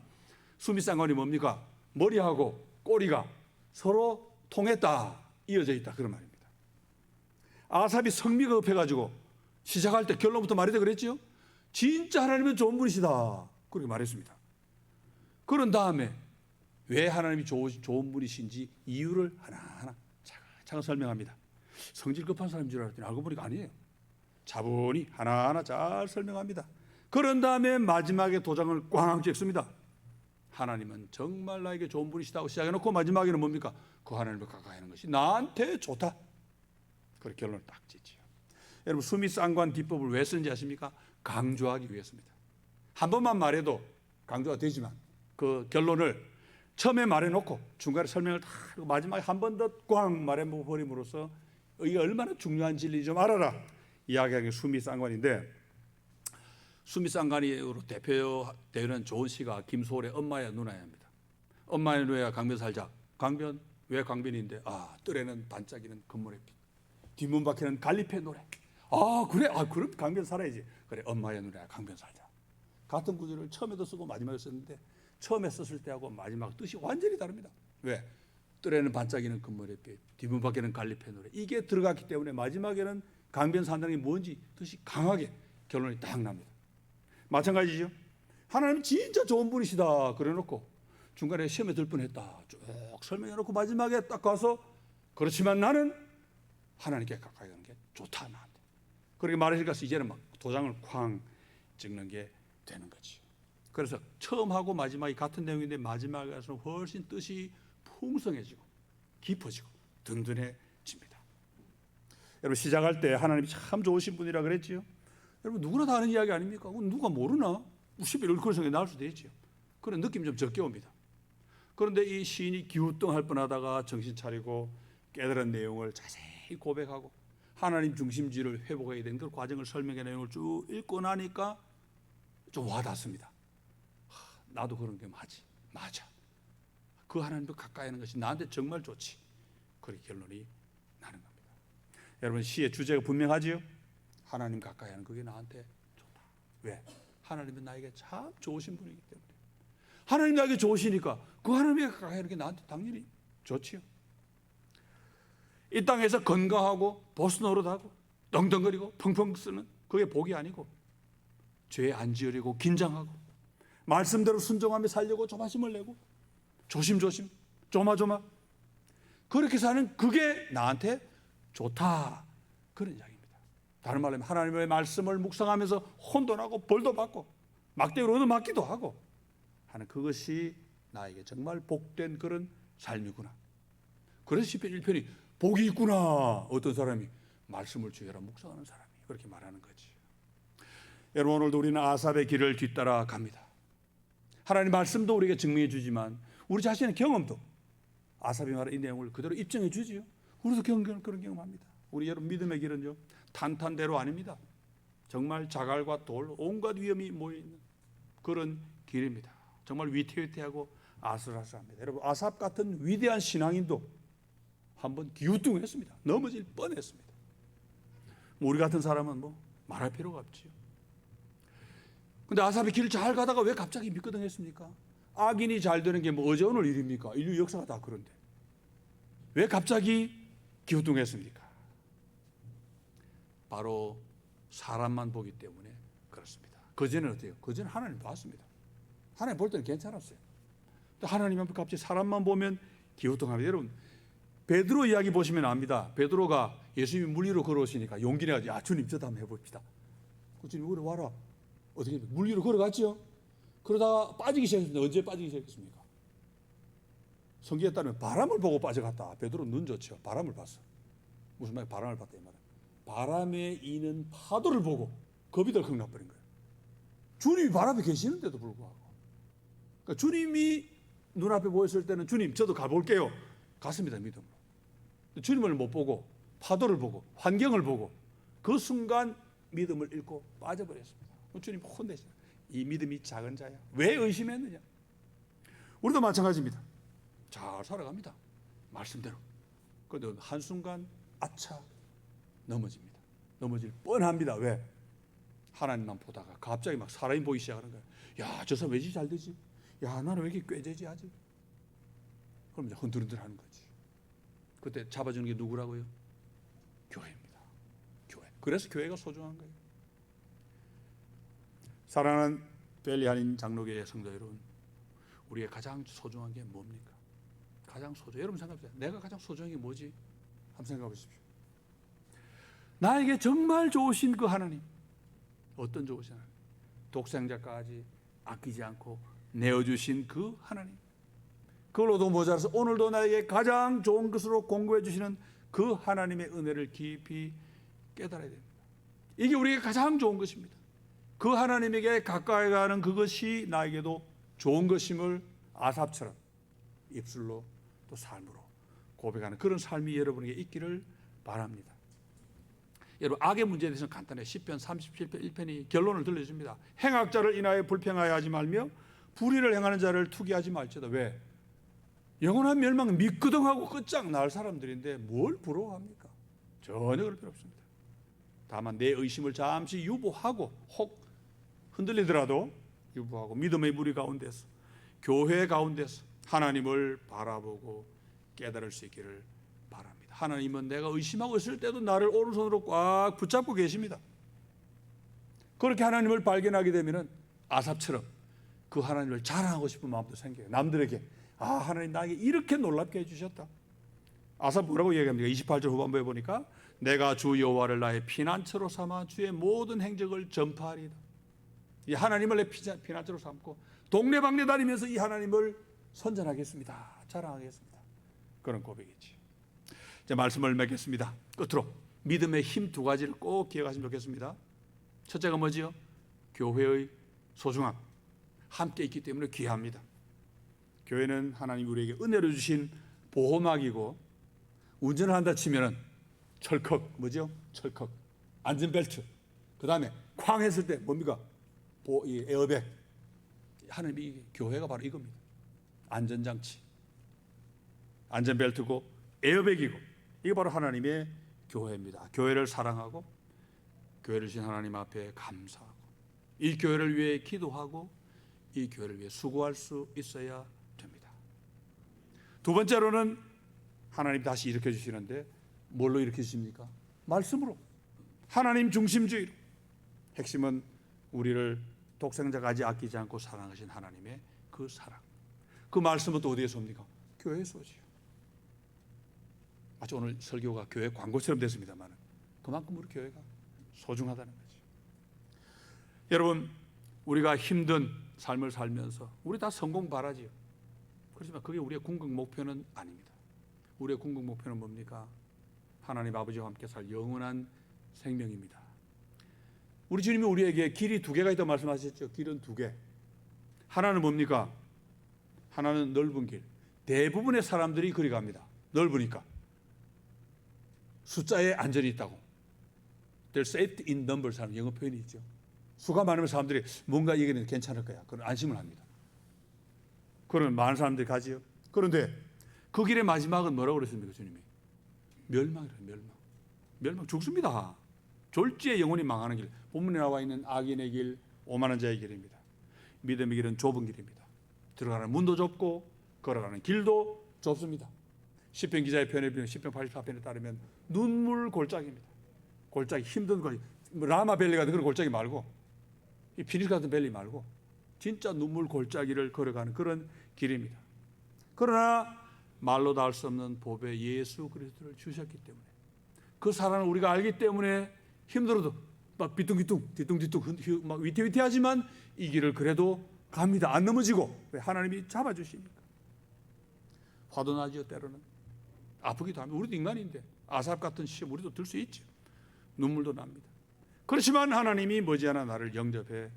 수미상관이 뭡니까? 머리하고 꼬리가 서로 통했다, 이어져 있다 그런 말입니다. 아삽이 성미가 급해가지고 시작할 때 결론부터 말이다 그랬죠? 진짜 하나님은 좋은 분이시다 그렇게 말했습니다. 그런 다음에 왜 하나님이 좋은 분이신지 이유를 하나하나 차근차근 설명합니다. 성질 급한 사람인 줄 알았더니 알고 보니까 아니에요. 차분히 하나하나 잘 설명합니다. 그런 다음에 마지막에 도장을 꽝 찍습니다. 하나님은 정말 나에게 좋은 분이시다고 시작해놓고 마지막에는 뭡니까? 그 하나님을 가까이 하는 것이 나한테 좋다. 그렇게 결론을 딱 짓지요. 여러분 수미상관 기법을 왜 쓰는지 아십니까? 강조하기 위해서입니다. 한 번만 말해도 강조가 되지만 그 결론을 처음에 말해놓고 중간에 설명을 다 하고 마지막에 한 번 더 꽝 말해버림으로써 이게 얼마나 중요한 진리 좀 알아라 이야기하는 게 수미상관인데, 수미상관으로 대표되는 좋은 시가 김소월의 엄마야 누나야입니다. 엄마야 누나야 강변 살자. 강변 왜 강변인데? 뜰에는 반짝이는 금물의 빛, 뒷문 밖에는 갈리페 노래. 아 그래? 아 그럼 강변 살아야지. 그래 엄마의 눈에 강변 살자. 같은 구절을 처음에도 쓰고 마지막에 썼는데 처음에 썼을 때하고 마지막 뜻이 완전히 다릅니다. 왜? 뜰에는 반짝이는 금물의 빛, 뒷문 밖에는 갈리페 노래. 이게 들어갔기 때문에 마지막에는 강변 산당이 뭔지 뜻이 강하게 결론이 딱 납니다. 마찬가지죠. 하나님 진짜 좋은 분이시다 그래놓고 중간에 시험에 들 뻔했다 쭉 설명해놓고 마지막에 딱 가서 그렇지만 나는 하나님께 가까이 가는 게 좋다 나한테. 그렇게 말하실 가서 이제는 막 도장을 쾅 찍는 게 되는 거지. 그래서 처음하고 마지막이 같은 내용인데 마지막에 가서 훨씬 뜻이 풍성해지고 깊어지고 든든해집니다. 여러분 시작할 때 하나님이 참 좋으신 분이라 그랬지요. 여러분 누구나 다 아는 이야기 아닙니까? 누가 모르나? 11월 글성에 나올 수도 있죠. 그런 느낌 좀 적게 옵니다. 그런데 이 시인이 기우뚱할 뻔하다가 정신 차리고 깨달은 내용을 자세히 고백하고 하나님 중심주의를 회복하게 된 그 과정을 설명의 내용을 쭉 읽고 나니까 좀 와닿습니다. 나도 그런 게 맞아. 그 하나님도 가까이 하는 것이 나한테 정말 좋지. 그렇게 결론이 나는 겁니다. 여러분 시의 주제가 분명하지요. 하나님 가까이 하는 그게 나한테 좋다. 왜? 하나님은 나에게 참 좋으신 분이기 때문에. 하나님 나에게 좋으시니까 그 하나님에 가까이 하는 게 나한테 당연히 좋지요. 이 땅에서 건강하고 보스 노릇하고 덩덩거리고 펑펑 쓰는 그게 복이 아니고 죄 안 지으려고 긴장하고 말씀대로 순종하며 살려고 조바심을 내고 조심조심 조마조마 그렇게 사는 그게 나한테 좋다 그런 이야기입니다. 다른 말로 하면 하나님의 말씀을 묵상하면서 혼돈하고 벌도 받고 막대기로 얻어맞기도 하고 하는 그것이 나에게 정말 복된 그런 삶이구나. 그래서 시편 1편이 복이 있구나. 어떤 사람이 말씀을 주여라 묵상하는 사람이 그렇게 말하는 거지. 여러분 오늘도 우리는 아삽의 길을 뒤따라 갑니다. 하나님 말씀도 우리에게 증명해 주지만 우리 자신의 경험도 아삽이 말한 이 내용을 그대로 입증해 주지요. 우리도 그런 경험합니다. 우리 여러분 믿음의 길은요 탄탄대로 아닙니다. 정말 자갈과 돌 온갖 위험이 모여있는 그런 길입니다. 정말 위태위태하고 아슬아슬합니다. 여러분 아삽 같은 위대한 신앙인도 한번 기우뚱했습니다. 넘어질 뻔했습니다. 우리 같은 사람은 뭐 말할 필요가 없지요. 근데 아삽이 길을 잘 가다가 왜 갑자기 미끄덩했습니까? 악인이 잘 되는 게 뭐 어제 오늘 일입니까? 인류 역사가 다 그런데 왜 갑자기 기우뚱했습니까? 바로 사람만 보기 때문에 그렇습니다. 그전에는 어때요? 그전에는 하나님 봤습니다. 하나님 볼 때는 괜찮았어요. 또 하나님 앞에 갑자기 사람만 보면 기우뚱합니다. 여러분 베드로 이야기 보시면 압니다. 베드로가 예수님이 물 위로 걸어오시니까 용기 내가지고 야 주님 저도 한번 해봅시다. 주님 우리 와라. 어떻게 물 위로 걸어갔죠? 그러다가 빠지기 시작했습니다. 언제 빠지기 시작했습니까? 성경에 따르면 바람을 보고 빠져갔다. 베드로 눈 좋죠. 바람을 봤어. 무슨 말이야? 바람을 봤다 이 말은. 바람에 이는 파도를 보고 겁이 덜컥 나버린 거예요. 주님이 바람에 계시는데도 불구하고. 그러니까 주님이 눈앞에 보였을 때는 주님 저도 가볼게요. 갔습니다. 믿음으로. 주님을 못 보고 파도를 보고 환경을 보고 그 순간 믿음을 잃고 빠져버렸습니다. 주님 혼내시다. 이 믿음이 작은 자야. 왜 의심했느냐? 우리도 마찬가지입니다. 잘 살아갑니다. 말씀대로. 그런데 한순간 아차 넘어집니다. 넘어질 뻔합니다. 왜? 하나님만 보다가 갑자기 막 사람이 보이기 시작하는 거예요. 야, 저 사람 왜 잘 되지? 야, 나는 왜 이렇게 꾀죄죄하지? 그럼 이제 흔들흔들하는 거지. 그때 잡아주는 게 누구라고요? 교회입니다. 교회. 그래서 교회가 소중한 거예요. 사랑하는 벨리 한인 장로교회 성도 여러분, 우리의 가장 소중한 게 뭡니까? 가장 소중. 여러분 생각해보세요. 내가 가장 소중한 게 뭐지? 한번 생각해 보십시오. 나에게 정말 좋으신 그 하나님. 어떤 좋으신 하나님? 독생자까지 아끼지 않고 내어주신 그 하나님. 그걸로도 모자라서 오늘도 나에게 가장 좋은 것으로 공급해 주시는 그 하나님의 은혜를 깊이 깨달아야 됩니다. 이게 우리에게 가장 좋은 것입니다. 그 하나님에게 가까이 가는 그것이 나에게도 좋은 것임을 아삽처럼 입술로 또 삶으로 고백하는 그런 삶이 여러분에게 있기를 바랍니다. 여러분 악의 문제에 대해서는 간단해요. 시편 37편 1편이 결론을 들려줍니다. 행악자를 인하여 불평하여 하지 말며 불의를 행하는 자를 투기하지 말지어다. 왜? 영원한 멸망은 미끄덩하고 끝장 날 사람들인데 뭘 부러워합니까? 전혀 그럴 필요 없습니다. 다만 내 의심을 잠시 유보하고 혹 흔들리더라도 유보하고 믿음의 무리 가운데서, 교회 가운데서 하나님을 바라보고 깨달을 수 있기를 바랍니다. 하나님은 내가 의심하고 있을 때도 나를 오른손으로 꽉 붙잡고 계십니다. 그렇게 하나님을 발견하게 되면 아삽처럼 그 하나님을 자랑하고 싶은 마음도 생겨요. 남들에게 하나님 나에게 이렇게 놀랍게 해주셨다. 아삽 뭐라고 얘기합니까? 28절 후반부에 보니까 내가 주 여호와를 나의 피난처로 삼아 주의 모든 행적을 전파하리다. 이 하나님을 내 피난처로 삼고 동네방네 다니면서 이 하나님을 선전하겠습니다. 자랑하겠습니다. 그런 고백이지. 이제 말씀을 맺겠습니다. 끝으로 믿음의 힘 두 가지를 꼭 기억하시면 좋겠습니다. 첫째가 뭐지요? 교회의 소중함. 함께 있기 때문에 귀합니다. 교회는 하나님 우리에게 은혜로 주신 보호막이고, 운전을 한다 치면은 철컥, 뭐죠? 철컥, 안전벨트. 그 다음에 쾅 했을 때 뭡니까? 이 에어백. 하나님이 교회가 바로 이겁니다. 안전장치, 안전벨트고 에어백이고, 이게 바로 하나님의 교회입니다. 교회를 사랑하고 교회를 주신 하나님 앞에 감사하고 이 교회를 위해 기도하고 이 교회를 위해 수고할 수 있어야 됩니다. 두 번째로는 하나님 다시 일으켜 주시는데 뭘로 일으켜 주십니까? 말씀으로, 하나님 중심주의로. 핵심은 우리를 독생자까지 아끼지 않고 사랑하신 하나님의 그 사랑. 그 말씀은 또 어디에서 옵니까? 교회에서 오지요. 마치 오늘 설교가 교회 광고처럼 됐습니다만 그만큼 우리 교회가 소중하다는 거죠. 여러분, 우리가 힘든 삶을 살면서 우리 다 성공 바라지요. 그렇지만 그게 우리의 궁극 목표는 아닙니다. 우리의 궁극 목표는 뭡니까? 하나님 아버지와 함께 살 영원한 생명입니다. 우리 주님이 우리에게 길이 두 개가 있다고 말씀하셨죠. 길은 두 개. 하나는 뭡니까? 하나는 넓은 길. 대부분의 사람들이 그리 갑니다. 넓으니까. 숫자에 안전이 있다고. There's safety in numbers 하는 영어 표현이 있죠. 수가 많으면 사람들이 뭔가 얘기는 괜찮을 거야. 그런 안심을 합니다. 그런 많은 사람들이 가지요. 그런데 그 길의 마지막은 뭐라고 그랬습니까, 주님이? 멸망이래요, 멸망. 멸망, 죽습니다. 졸지에 영혼이 망하는 길. 본문에 나와 있는 악인의 길, 오만한 자의 길입니다. 믿음의 길은 좁은 길입니다. 들어가는 문도 좁고 걸어가는 길도 좁습니다. 시편 기자의 편에 보면 시편 84편에 따르면 눈물 골짜기입니다. 골짜기, 힘든 거, 라마벨리 같은 그런 골짜기 말고, 이 피니스 같은 벨리 말고 진짜 눈물 골짜기를 걸어가는 그런 길입니다. 그러나 말로 다 할 수 없는 보배 예수 그리스도를 주셨기 때문에, 그 사랑을 우리가 알기 때문에 힘들어도 막 비뚱비뚱 뒤뚱뒤뚱 막 위태위태하지만 이 길을 그래도 갑니다. 안 넘어지고. 왜? 하나님이 잡아주시니까. 화도 나지요. 때로는 아프기도 합니다. 우리도 인간인데 아삽 같은 시험 우리도 들 수 있죠. 눈물도 납니다. 그렇지만 하나님이 머지않아 나를 영접해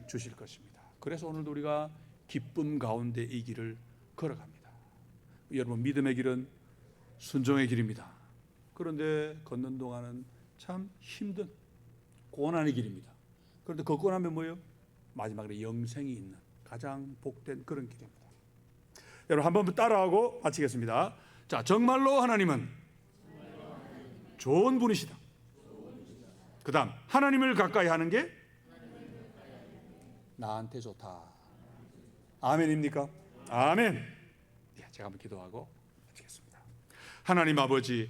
주실 것입니다. 그래서 오늘도 우리가 기쁨 가운데 이 길을 걸어갑니다. 여러분, 믿음의 길은 순종의 길입니다. 그런데 걷는 동안은 참 힘든 고난의 길입니다. 그런데 걷고 나면 뭐예요? 마지막에 영생이 있는 가장 복된 그런 길입니다. 여러분, 한 번 따라하고 마치겠습니다. 자, 정말로 하나님은 좋은 분이시다. 그 다음, 하나님을 가까이 하는 게 나한테 좋다. 아멘입니까? 아멘. 제가 한번 기도하고 마치겠습니다. 하나님 아버지,